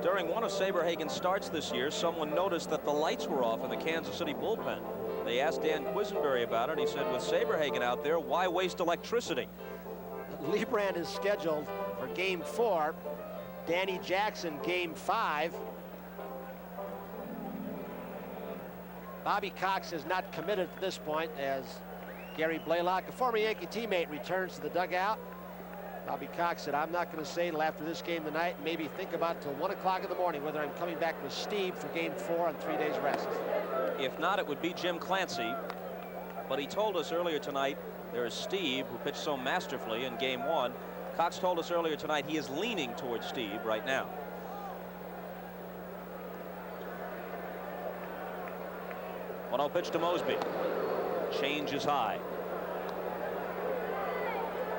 During one of Saberhagen's starts this year, someone noticed that the lights were off in the Kansas City bullpen. They asked Dan Quisenberry about it. He said, with Saberhagen out there, why waste electricity? Liebrand is scheduled for game 4. Danny Jackson, Game 5. Bobby Cox is not committed at this point as Gary Blaylock, a former Yankee teammate, returns to the dugout. Bobby Cox said, I'm not going to say until after this game tonight, maybe think about it till 1 o'clock in the morning whether I'm coming back with Steve for Game 4 on 3 days rest. If not, it would be Jim Clancy. But he told us earlier tonight there is Steve, who pitched so masterfully in Game 1. Cox told us earlier tonight he is leaning towards Steve right now. One-zero pitch to Mosby. Change is high.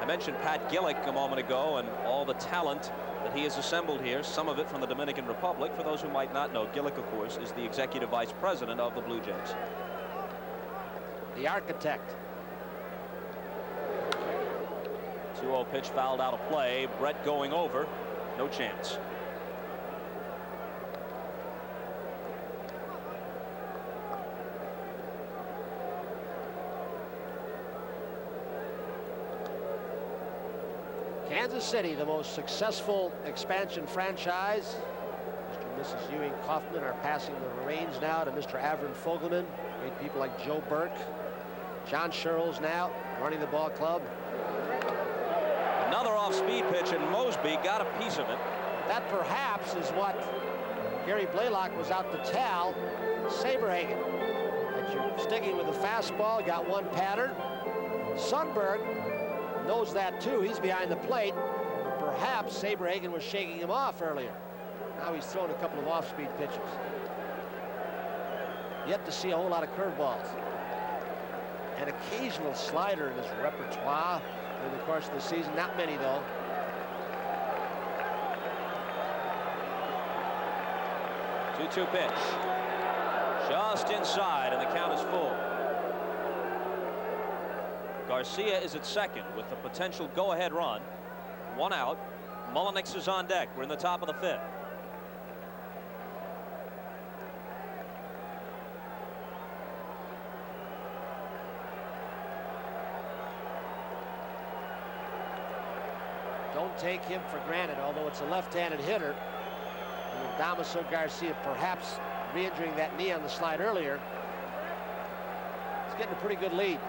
I mentioned Pat Gillick a moment ago and all the talent that he has assembled here, some of it from the Dominican Republic. For those who might not know, Gillick, of course, is the executive vice president of the Blue Jays. The architect. 2-0 pitch fouled out of play. Brett going over. No chance. Kansas City, the most successful expansion franchise. Mr. and Mrs. Ewing Kaufman are passing the reins now to Mr. Avron Fogelman. Great people like Joe Burke. John Sherrills now running the ball club. Another off-speed pitch, and Mosby got a piece of it. That perhaps is what Gary Blaylock was out to tell Saberhagen. That you're sticking with the fastball, got one pattern. Sundberg knows that too. He's behind the plate. Perhaps Saberhagen was shaking him off earlier. Now he's thrown a couple of off-speed pitches. Yet to see a whole lot of curveballs. An occasional slider in his repertoire during the course of the season. Not many, though. Two-two pitch. Just inside, and the count is full. Garcia is at second with a potential go-ahead run. One out. Mullenix is on deck. We're in the top of the fifth. Don't take him for granted, although it's a left-handed hitter. And with Damaso Garcia perhaps re-injuring that knee on the slide earlier, he's getting a pretty good lead.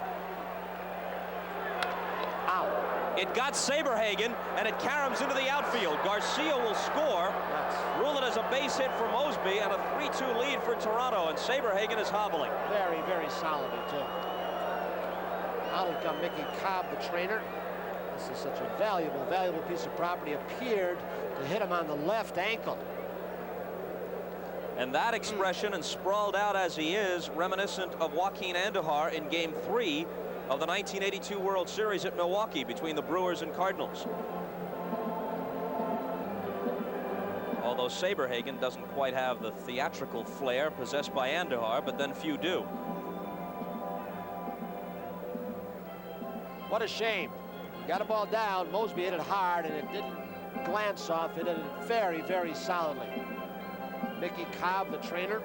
Out. It got Saberhagen, and it caroms into the outfield. Garcia will score. Rule it as a base hit for Mosby, and a 3-2 lead for Toronto, and Saberhagen is hobbling. Very, very solidly, too. Out will come Mickey Cobb, the trainer. This is such a valuable, valuable piece of property. Appeared to hit him on the left ankle. And that expression, and sprawled out as he is, reminiscent of Joaquin Andujar in Game 3 of the 1982 World Series at Milwaukee between the Brewers and Cardinals. Although Saberhagen doesn't quite have the theatrical flair possessed by Andujar, but then few do. What a shame. He got a ball down. Mosby hit it hard, and it didn't glance off. It hit it very, very solidly. Mickey Cobb, the trainer,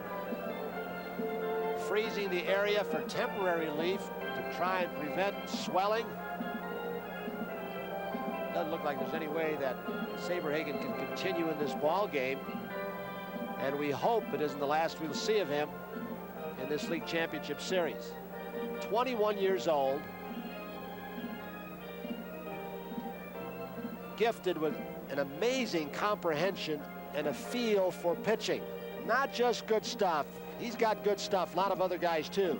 freezing the area for temporary relief to try and prevent swelling. Doesn't look like there's any way that Saberhagen can continue in this ball game, and we hope it isn't the last we'll see of him in this league championship series. 21 years old, gifted with an amazing comprehension and a feel for pitching. Not just good stuff. He's got good stuff. A lot of other guys too.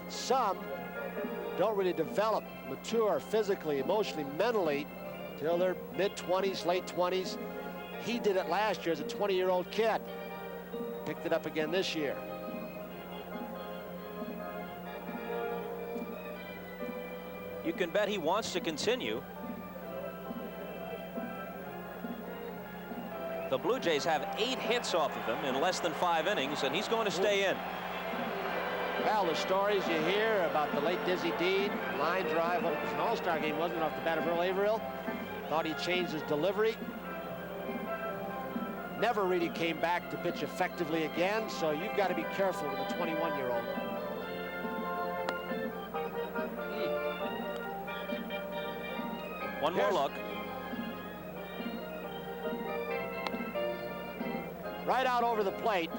Some don't really develop, mature physically, emotionally, mentally till their mid-20s, late 20s. He did it last year as a 20-year-old kid. Picked it up again this year. You can bet he wants to continue. The Blue Jays have 8 hits off of him in less than 5 innings, and he's going to stay in. Well, the stories you hear about the late Dizzy Dean, line drive, well, it was an all-star game, wasn't it, off the bat of Earl Averill? Thought he changed his delivery. Never really came back to pitch effectively again, so you've got to be careful with a 21-year-old. One more look. right out over the plate.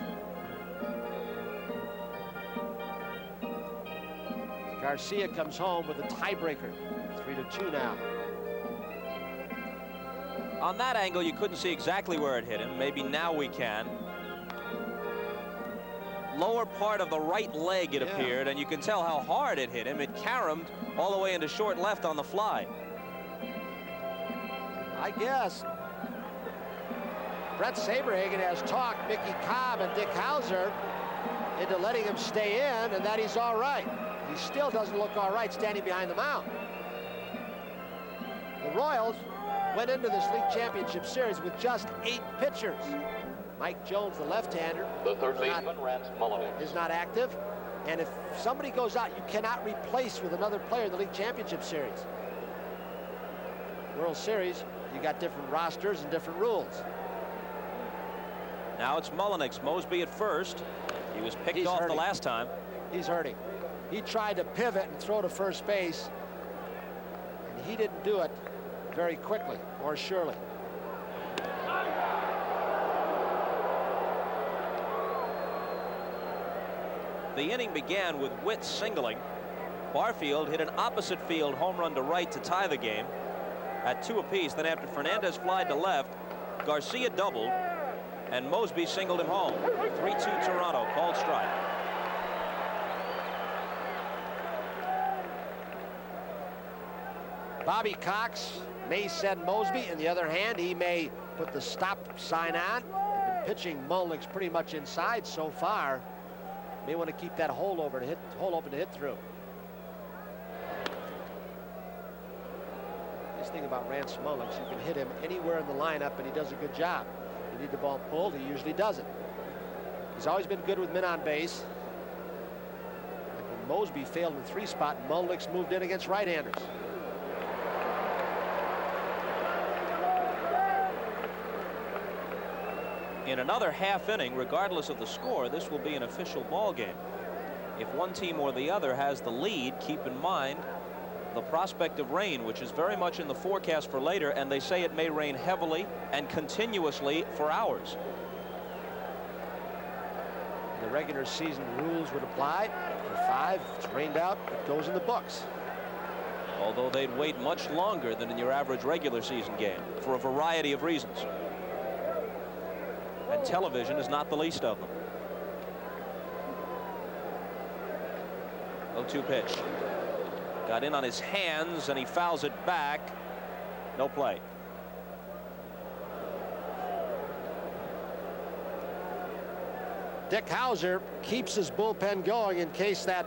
Garcia comes home with a tiebreaker. 3-2 now. On that angle, you couldn't see exactly where it hit him. Maybe now we can. Lower part of the right leg, it appeared, and you can tell how hard it hit him. It caromed all the way into short left on the fly. I guess Brett Saberhagen has talked Mickey Cobb and Dick Hauser into letting him stay in, and that he's all right. He still doesn't look all right standing behind the mound. The Royals went into this league championship series with just 8 pitchers. Mike Jones, the left-hander, The third baseman, Rance Mullins. is not active. And if somebody goes out, you cannot replace with another player in the league championship series. World Series, you got different rosters and different rules. Now it's Mullenix. Mosby at first. He was picked off the last time. He's hurting. He tried to pivot and throw to first base, and he didn't do it very quickly or surely. The inning began with Witt singling. Barfield hit an opposite field home run to right to tie the game at 2 apiece. Then after Fernandez flied to left, Garcia doubled, and Mosby singled him home. 3-2 Toronto, called strike. Bobby Cox may send Mosby. On the other hand, he may put the stop sign on. They've been pitching Mullenix pretty much inside so far. May want to keep that hole open to hit through. Nice thing about Rance Mullins, you can hit him anywhere in the lineup, and he does a good job. You need the ball pulled, he usually does it. He's always been good with men on base. Like when Mosby failed in the 3 spot, Mullins moved in against right-handers. In another half inning, regardless of the score, this will be an official ball game. If one team or the other has the lead, keep in mind the prospect of rain, which is very much in the forecast for later, and they say it may rain heavily and continuously for hours. The regular season rules would apply. For 5, if it's rained out, it goes in the books. Although they'd wait much longer than in your average regular season game for a variety of reasons. And television is not the least of them. 0-2 pitch. Got in on his hands, and he fouls it back. No play. Dick Hauser keeps his bullpen going in case that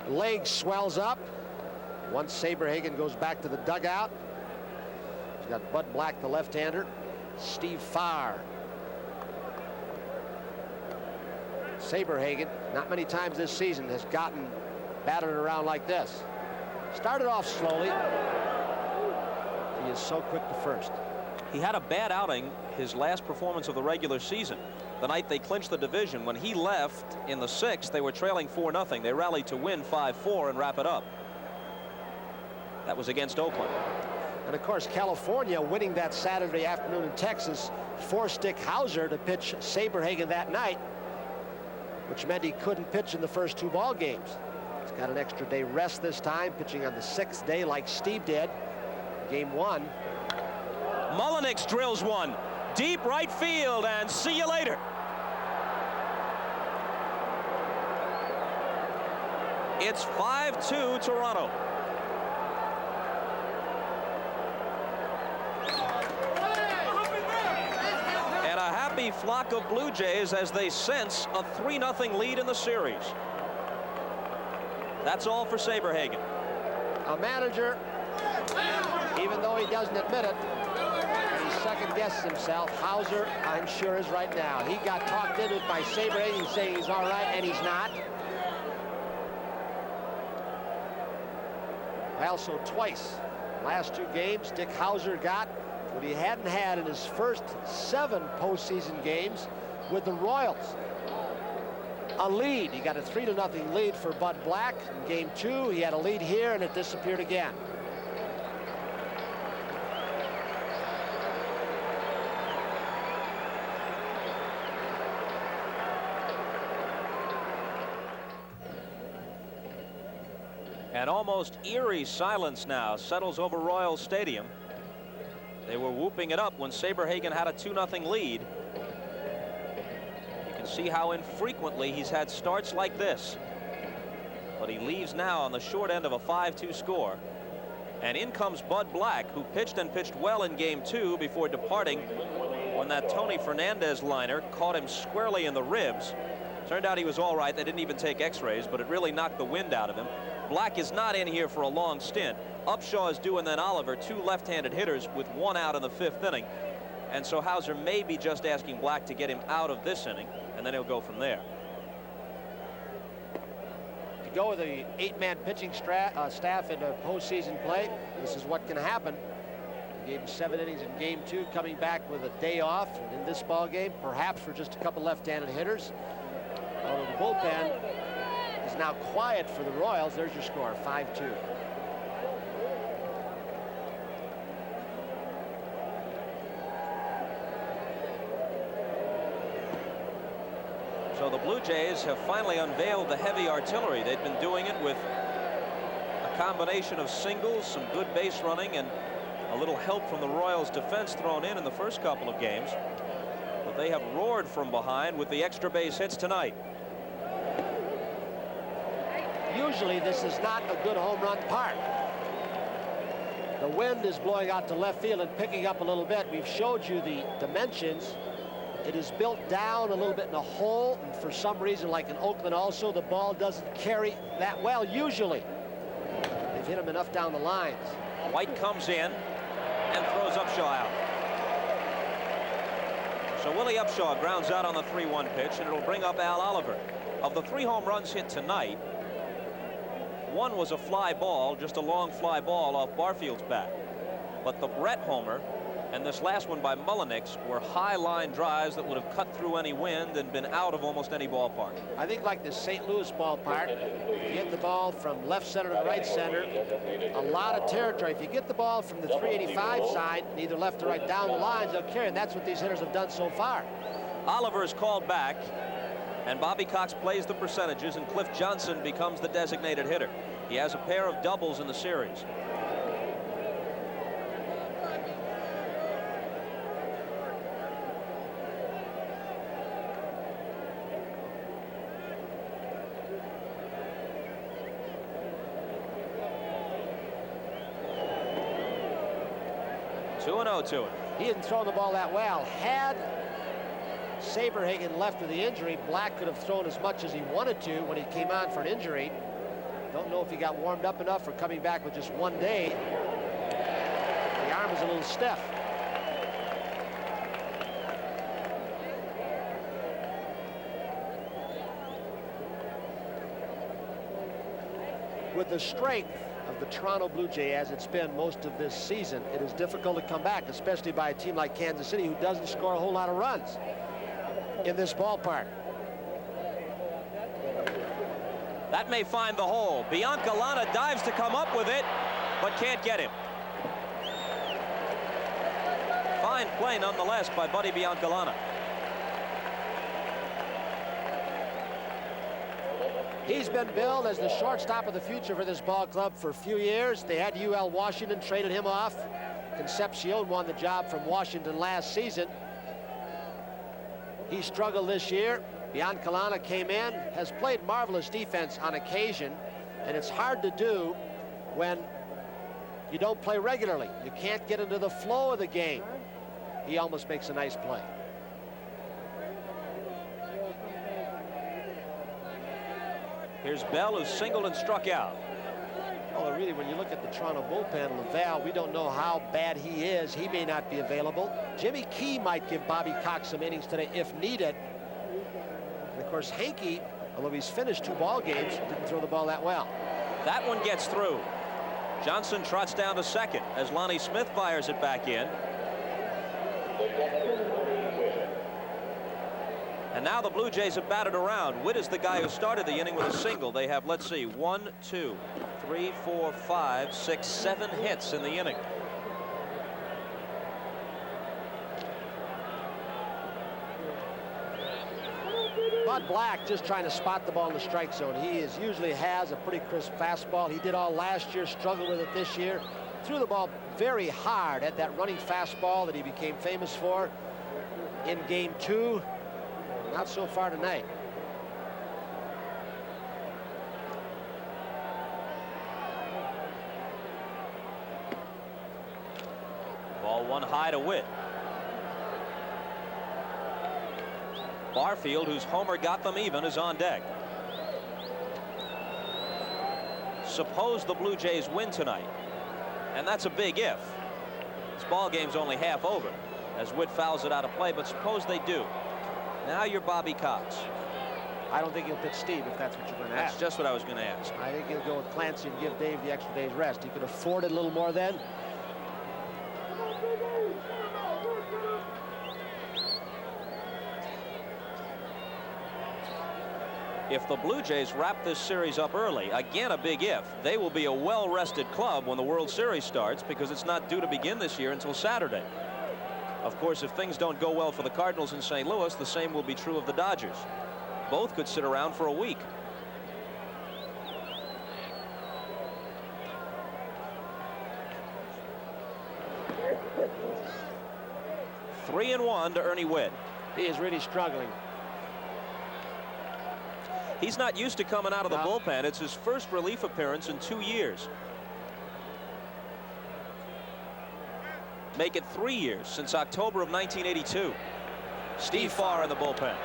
leg swells up. Once Saberhagen goes back to the dugout, he's got Bud Black, the left-hander, Steve Farr. Saberhagen, not many times this season, has gotten battered around like this. Started off slowly. He is so quick to first. He had a bad outing his last performance of the regular season. The night they clinched the division. When he left in the 6th, they were trailing 4-0. They rallied to win 5-4 and wrap it up. That was against Oakland. And of course, California winning that Saturday afternoon in Texas forced Dick Hauser to pitch Saberhagen that night, which meant he couldn't pitch in the first 2 ball games. He's got an extra day rest this time, pitching on the 6th day like Steve did. Game 1. Mullenix drills one deep right field, and see you later. It's 5-2 Toronto. And a happy flock of Blue Jays as they sense a 3-0 lead in the series. That's all for Saberhagen. A manager, even though he doesn't admit it, he second guesses himself. Hauser, I'm sure, is right now. He got talked into it by Saberhagen saying he's all right, and he's not. Well, so twice, last 2 games, Dick Hauser got what he hadn't had in his first 7 postseason games with the Royals. A lead. He got a 3-0 lead for Bud Black in game 2. He had a lead here, and it disappeared again. And almost eerie silence now settles over Royal Stadium. They were whooping it up when Saberhagen had a 2-0 lead. You can see how infrequently he's had starts like this. But he leaves now on the short end of a 5-2 score. And in comes Bud Black, who pitched and pitched well in game 2 before departing when that Tony Fernandez liner caught him squarely in the ribs. Turned out he was all right. They didn't even take x-rays, but it really knocked the wind out of him. Black is not in here for a long stint. Upshaw is due, and then Oliver, 2 left-handed hitters with 1 out in the 5th inning. And so Hauser may be just asking Black to get him out of this inning, and then he'll go from there. To go with the 8-man pitching staff into postseason play, this is what can happen. He gave him 7 innings in game 2, coming back with a day off. And in this ball game, perhaps for just a couple left-handed hitters. Although the bullpen is now quiet for the Royals. There's your score, 5-2. So the Blue Jays have finally unveiled the heavy artillery. They've been doing it with a combination of singles, some good base running, and a little help from the Royals defense thrown in the first couple of games. But they have roared from behind with the extra base hits tonight. Usually this is not a good home run park. The wind is blowing out to left field and picking up a little bit. We've showed you the dimensions. It is built down a little bit in a hole, and for some reason, like in Oakland also, the ball doesn't carry that well usually. They've hit him enough down the lines. White comes in and throws Upshaw out. So Willie Upshaw grounds out on the 3-1 pitch, and it'll bring up Al Oliver. Of the 3 home runs hit tonight, 1 was a fly ball, just a long fly ball off Barfield's bat. But the Brett homer and this last one by Mullenix were high line drives that would have cut through any wind and been out of almost any ballpark. I think like the St. Louis ballpark, if you hit the ball from left center to right center, a lot of territory. If you get the ball from the 385 side, either left or right down the lines, they'll carry, and that's what these hitters have done so far. Oliver is called back, and Bobby Cox plays the percentages, and Cliff Johnson becomes the designated hitter. He has a pair of doubles in the series. To him. He hadn't thrown the ball that well. Had Saberhagen left with the injury, Black could have thrown as much as he wanted to when he came on for an injury. Don't know if he got warmed up enough for coming back with just 1 day. The arm was a little stiff. With the strength of the Toronto Blue Jay as it's been most of this season, it is difficult to come back, especially by a team like Kansas City, who doesn't score a whole lot of runs in this ballpark. That may find the hole. Biancalana dives to come up with it, but can't get him. Fine play nonetheless by Buddy Biancalana. He's been billed as the shortstop of the future for this ball club for a few years. They had UL Washington, traded him off. Concepcion won the job from Washington last season. He struggled this year. Biancalana came in, has played marvelous defense on occasion, and it's hard to do when you don't play regularly. You can't get into the flow of the game. He almost makes a nice play. Here's Bell, who singled and struck out. Well, really, when you look at the Toronto bullpen, Laval, we don't know how bad he is. He may not be available. Jimmy Key might give Bobby Cox some innings today if needed. And of course, Hankey, although he's finished 2 ball games, didn't throw the ball that well. That one gets through. Johnson trots down to second as Lonnie Smith fires it back in. And now the Blue Jays have batted around. Witt is the guy who started the inning with a single. They have, let's see, 1, 2, 3, 4, 5, 6, 7 hits in the inning. Bud Black just trying to spot the ball in the strike zone. He usually has a pretty crisp fastball. He did all last year, struggled with it this year. Threw the ball very hard at that running fastball that he became famous for in game 2. Not so far tonight. Ball one high to Witt. Barfield, whose homer got them even, is on deck. Suppose the Blue Jays win tonight, and that's a big if. This ball game's only half over as Witt fouls it out of play, but suppose they do. Now you're Bobby Cox. I don't think he'll pitch Steve if that's what you're going to ask. That's just what I was going to ask. I think he'll go with Clancy and give Dave the extra day's rest. He could afford it a little more then. If the Blue Jays wrap this series up early, again a big if, they will be a well-rested club when the World Series starts, because it's not due to begin this year until Saturday. Of course, if things don't go well for the Cardinals in St. Louis, the same will be true of the Dodgers. Both could sit around for a week. Three and one to Ernie Witt. He is really struggling. He's not used to coming out of the bullpen. It's his first relief appearance in 2 years. Make it 3 years since October of 1982. Steve Farr in the bullpen.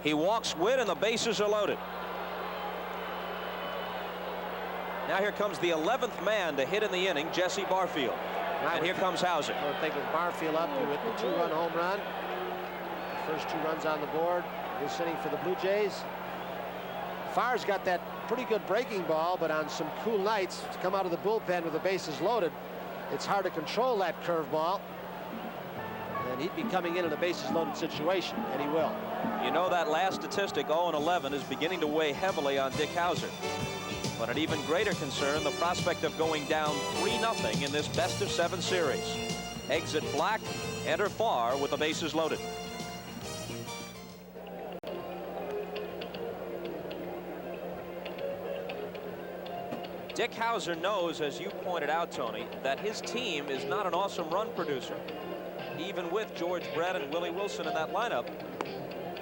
He walks Witt, and the bases are loaded. Now here comes the 11th man to hit in the inning, Jesse Barfield. And here comes Hauser. I would think with Barfield up to it, the 2-run home run. The first 2 runs on the board this inning for the Blue Jays. Farr's got that pretty good breaking ball, but on some cool nights to come out of the bullpen with the bases loaded, it's hard to control that curveball. And he'd be coming in a bases loaded situation, and he will. You know, that last statistic, 0-11, is beginning to weigh heavily on Dick Hauser. But an even greater concern, the prospect of going down 3-0 in this best-of-7 series. Exit Black, enter Farr with the bases loaded. Dick Hauser knows, as you pointed out, Tony, that his team is not an awesome run producer. Even with George Brett and Willie Wilson in that lineup,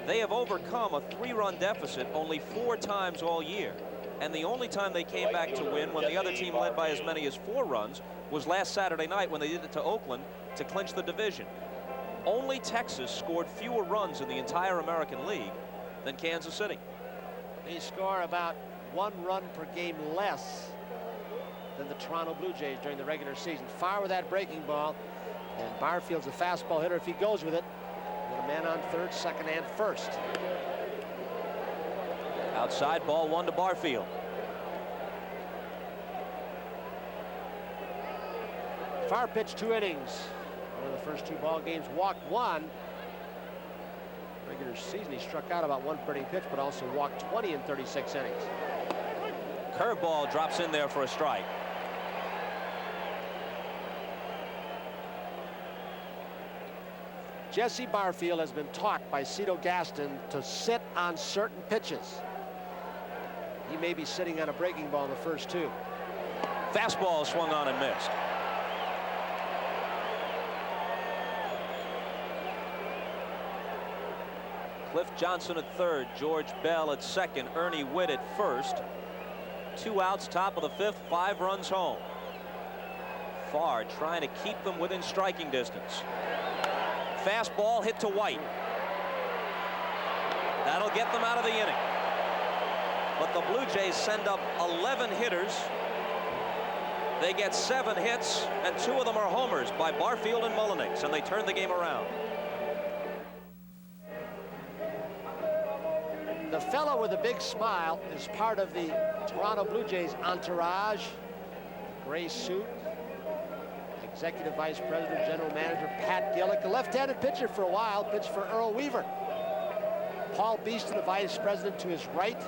they have overcome a 3-run deficit only 4 times all year. And the only time they came back to win, when the other team led by as many as 4 runs, was last Saturday night when they did it to Oakland to clinch the division. Only Texas scored fewer runs in the entire American League than Kansas City. They score about 1 run per game less than the Toronto Blue Jays during the regular season. Farr with that breaking ball, and Barfield's a fastball hitter if he goes with it. With a man on third, second, and first. Outside, ball 1 to Barfield. Farr pitched 2 innings. One of the first 2 ball games, walked 1. Regular season, he struck out about 1 per inning pitch, but also walked 20 in 36 innings. Curveball drops in there for a strike. Jesse Barfield has been taught by Cito Gaston to sit on certain pitches. He may be sitting on a breaking ball in the first 2. Fastball swung on and missed. Cliff Johnson at third, George Bell at second, Ernie Witt at first. 2 outs, top of the 5th, 5 runs home. Farr trying to keep them within striking distance. Fastball hit to White. That'll get them out of the inning. But the Blue Jays send up 11 hitters. They get 7 hits, and 2 of them are homers by Barfield and Mullenix, and they turn the game around. The fellow with a big smile is part of the Toronto Blue Jays entourage. Gray suit. Executive Vice President, General Manager Pat Gillick, a left-handed pitcher for a while, pitched for Earl Weaver. Paul Beeston, the Vice President to his right.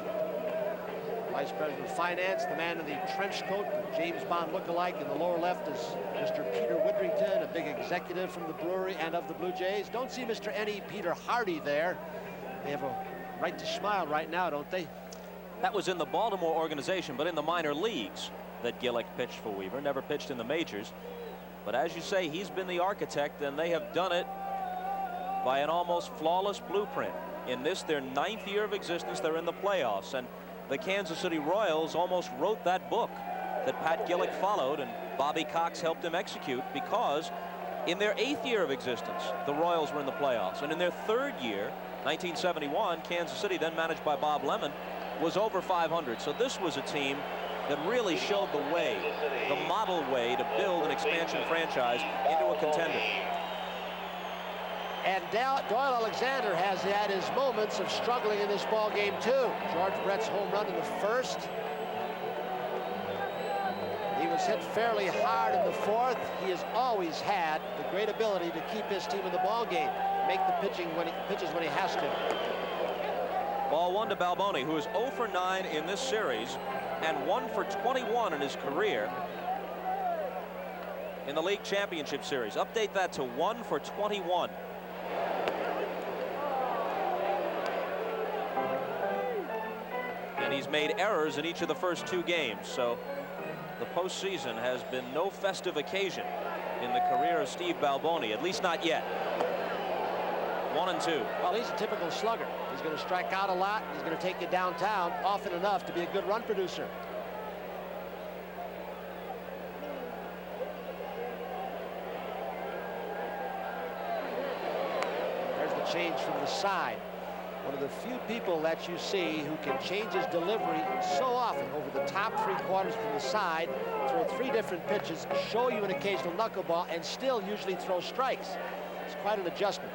Vice President of Finance, the man in the trench coat, the James Bond look-alike. In the lower left is Mr. Peter Widdrington, a big executive from the Brewery and of the Blue Jays. Don't see Mr. N.E. Peter Hardy there. They have a right to smile right now, don't they? That was in the Baltimore organization, but in the minor leagues that Gillick pitched for Weaver. Never pitched in the majors. But as you say, he's been the architect, and they have done it by an almost flawless blueprint. In this, their 9th year of existence, they're in the playoffs, and the Kansas City Royals almost wrote that book that Pat Gillick followed, and Bobby Cox helped him execute, because in their 8th year of existence, the Royals were in the playoffs. And in their 3rd year, 1971, Kansas City, then managed by Bob Lemon, was over 500. So this was a team that really showed the way, the model way to build an expansion franchise into a contender. And Doyle Alexander has had his moments of struggling in this ball game too. George Brett's home run in the 1st. He was hit fairly hard in the 4th. He has always had the great ability to keep his team in the ball game, make the pitches when he has to. Ball 1 to Balboni, who is 0 for 9 in this series and 1 for 21 in his career in the league championship series. Update that to 1 for 21. And he's made errors in each of the first 2 games, so the postseason has been no festive occasion in the career of Steve Balboni, at least not yet. 1 and 2. Well, he's a typical slugger. He's going to strike out a lot. He's going to take you downtown often enough to be a good run producer. There's the change from the side. One of the few people that you see who can change his delivery so often over the top 3 quarters from the side, throw 3 different pitches, show you an occasional knuckleball, and still usually throw strikes. It's quite an adjustment.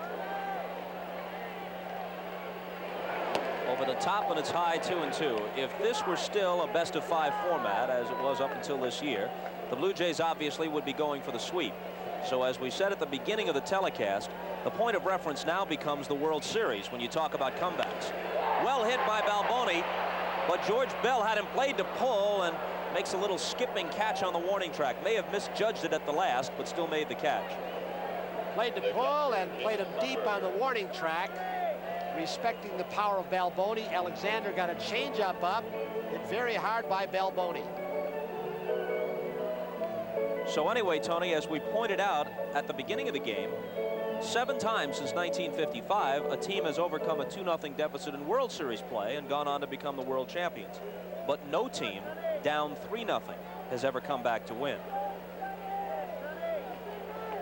Over the top, and it's high 2 and 2. If this were still a best-of-5 format, as it was up until this year, the Blue Jays obviously would be going for the sweep. So as we said at the beginning of the telecast, the point of reference now becomes the World Series when you talk about comebacks. Well hit by Balboni, but George Bell had him played to pull and makes a little skipping catch on the warning track. May have misjudged it at the last, but still made the catch. Played to pull and played him deep on the warning track. Respecting the power of Balboni, Alexander got a changeup up. Hit very hard by Balboni. So anyway, Tony, as we pointed out at the beginning of the game, 7 times since 1955, a team has overcome a 2-0 deficit in World Series play and gone on to become the world champions. But no team down 3-0 has ever come back to win.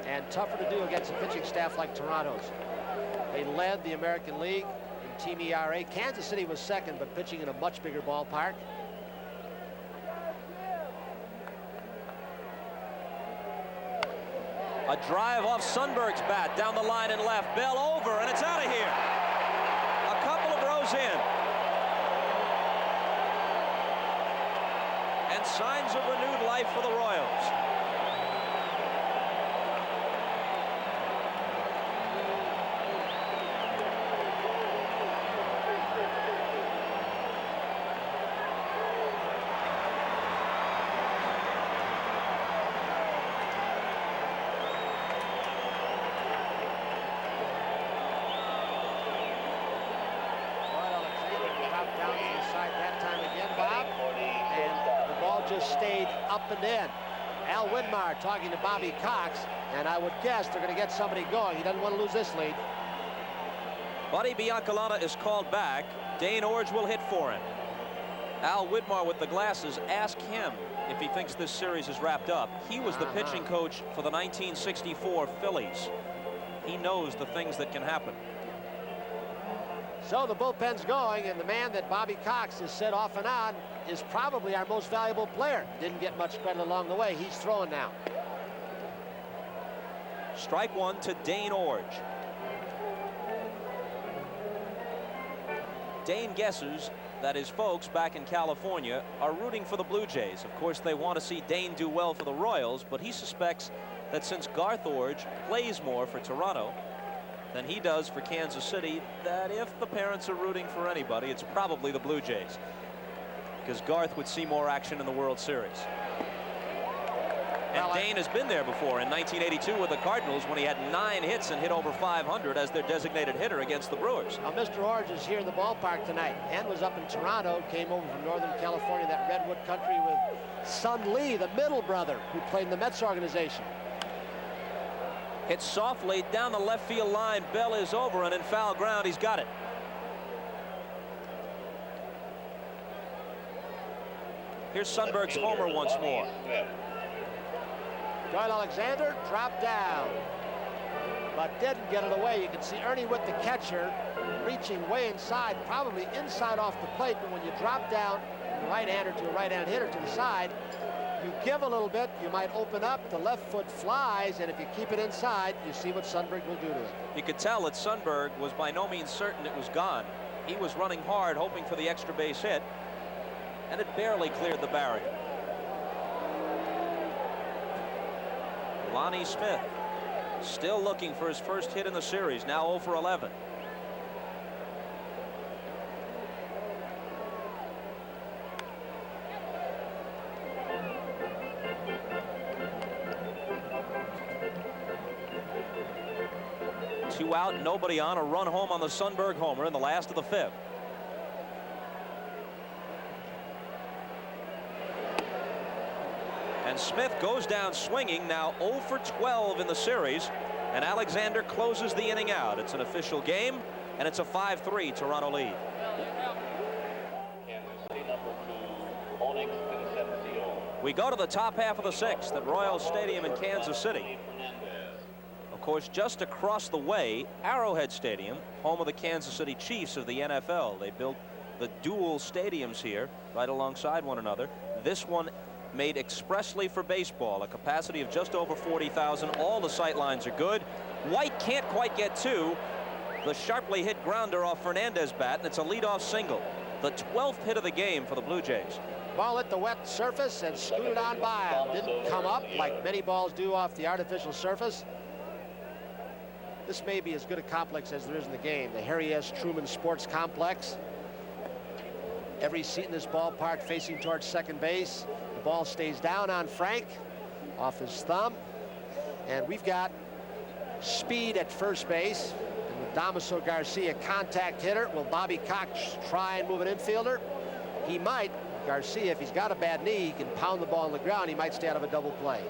And tougher to do against a pitching staff like Toronto's. They led the American League in team ERA. Kansas City was 2nd, but pitching in a much bigger ballpark. A drive off Sundberg's bat down the line and left. Bell over, and it's out of here. A couple of rows in. And signs of renewed life for the Royals. Just stayed up and in. Al Widmar talking to Bobby Cox, and I would guess they're going to get somebody going. He doesn't want to lose this lead. Buddy Biancalana is called back. Dane Orge will hit for him. Al Widmar with the glasses, ask him if he thinks this series is wrapped up. He was the pitching coach for the 1964 Phillies. He knows the things that can happen. So the bullpen's going, and the man that Bobby Cox has said off and on is probably our most valuable player. Didn't get much credit along the way. He's throwing now. Strike 1 to Dane Orge. Dane guesses that his folks back in California are rooting for the Blue Jays. Of course, they want to see Dane do well for the Royals, but he suspects that since Garth Orge plays more for Toronto than he does for Kansas City, that if the parents are rooting for anybody, it's probably the Blue Jays. because Garth would see more action in the World Series. And Dane has been there before in 1982 with the Cardinals when he had 9 hits and hit over 500 as their designated hitter against the Brewers. Now, Mr. Orange is here in the ballpark tonight and was up in Toronto, came over from Northern California, that redwood country, with Sun Lee, the middle brother, who played in the Mets organization. Hit softly down the left field line. Bell is over, and in foul ground, he's got it. Here's Sundberg's homer once more. Doyle Alexander dropped down, but didn't get it away. You can see Ernie with the catcher reaching way inside, probably inside off the plate, but when you drop down the right-hander to a right-handed hitter to the side, you give a little bit, you might open up, the left foot flies, and if you keep it inside, you see what Sundberg will do to it. You could tell that Sundberg was by no means certain it was gone. He was running hard, hoping for the extra base hit, and it barely cleared the barrier. Lonnie Smith still looking for his first hit in the series, now 0 for 11. Two out, nobody on, a run home on the Sundberg homer in the last of the 5th. And Smith goes down swinging, now 0 for 12 in the series, and Alexander closes the inning out. It's an official game, and it's a 5-3 Toronto lead. We go to the top half of the 6th at Royal Stadium in Kansas City. Of course, just across the way, Arrowhead Stadium, home of the Kansas City Chiefs of the NFL. They built the dual stadiums here right alongside one another. This one made expressly for baseball, a capacity of just over 40,000. All the sight lines are good. White can't quite get to the sharply hit grounder off Fernandez's bat, and it's a leadoff single. The 12th hit of the game for the Blue Jays. Ball hit the wet surface and scooted on by him. Didn't come up like many balls do off the artificial surface. This may be as good a complex as there is in the game, the Harry S. Truman Sports Complex. Every seat in this ballpark facing towards second base. The ball stays down on Frank, off his thumb. And we've got speed at first base. And with Damaso Garcia, contact hitter, will Bobby Cox try and move an infielder? He might. Garcia, if he's got a bad knee, he can pound the ball on the ground. He might stay out of a double play.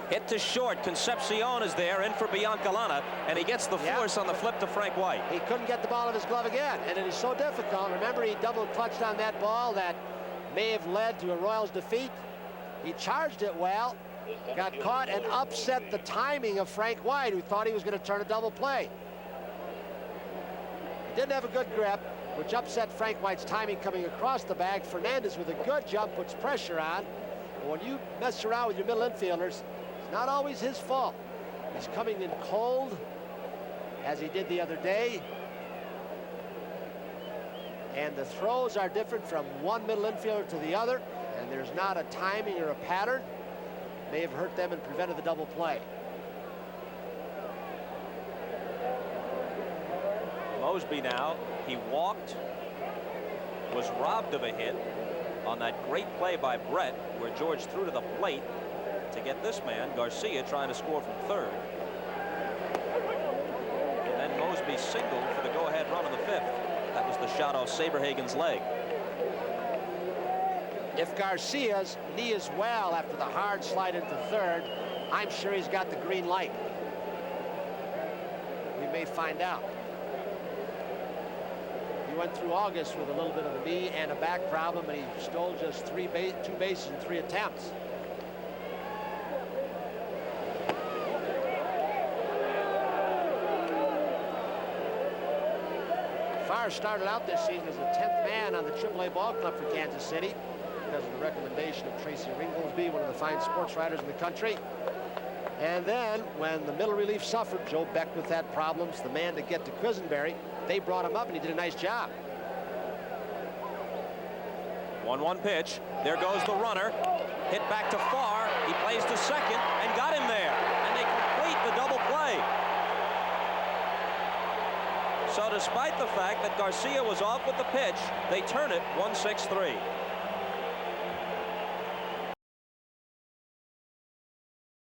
Hit to short. Concepcion is there, in for Biancalana, and he gets the force on the flip to Frank White. He couldn't get the ball in his glove again, and it is so difficult. Remember, he double clutched on that ball that may have led to a Royals defeat. He charged it well, got caught, and upset the timing of Frank White, who thought he was going to turn a double play. He didn't have a good grip, which upset Frank White's timing coming across the bag. Fernandez, with a good jump, puts pressure on. But when you mess around with your middle infielders, it's not always his fault. He's coming in cold, as he did the other day. And the throws are different from one middle infielder to the other, and there's not a timing or a pattern. May have hurt them and prevented the double play. Mosby now, he walked, was robbed of a hit on that great play by Brett, where George threw to the plate to get this man, Garcia, trying to score from third. And then Mosby singled for the go-ahead run in the 5th. That was the shot off Saberhagen's leg. If Garcia's knee is well after the hard slide into third, I'm sure he's got the green light. We may find out. He went through August with a little bit of a knee and a back problem, and he stole just two bases in 3 attempts. Farr started out this season as the 10th man on the AAA ball club for Kansas City because of the recommendation of Tracy Ringolsby, one of the fine sports writers in the country. And then when the middle relief suffered, Joe Beckwith had problems, the man to get to Quisenberry, they brought him up and he did a nice job. 1-1 pitch. There goes the runner. Hit back to Farr. He plays to second and got him there. And they complete the double play. So despite the fact that Garcia was off with the pitch, they turn it 1-6-3.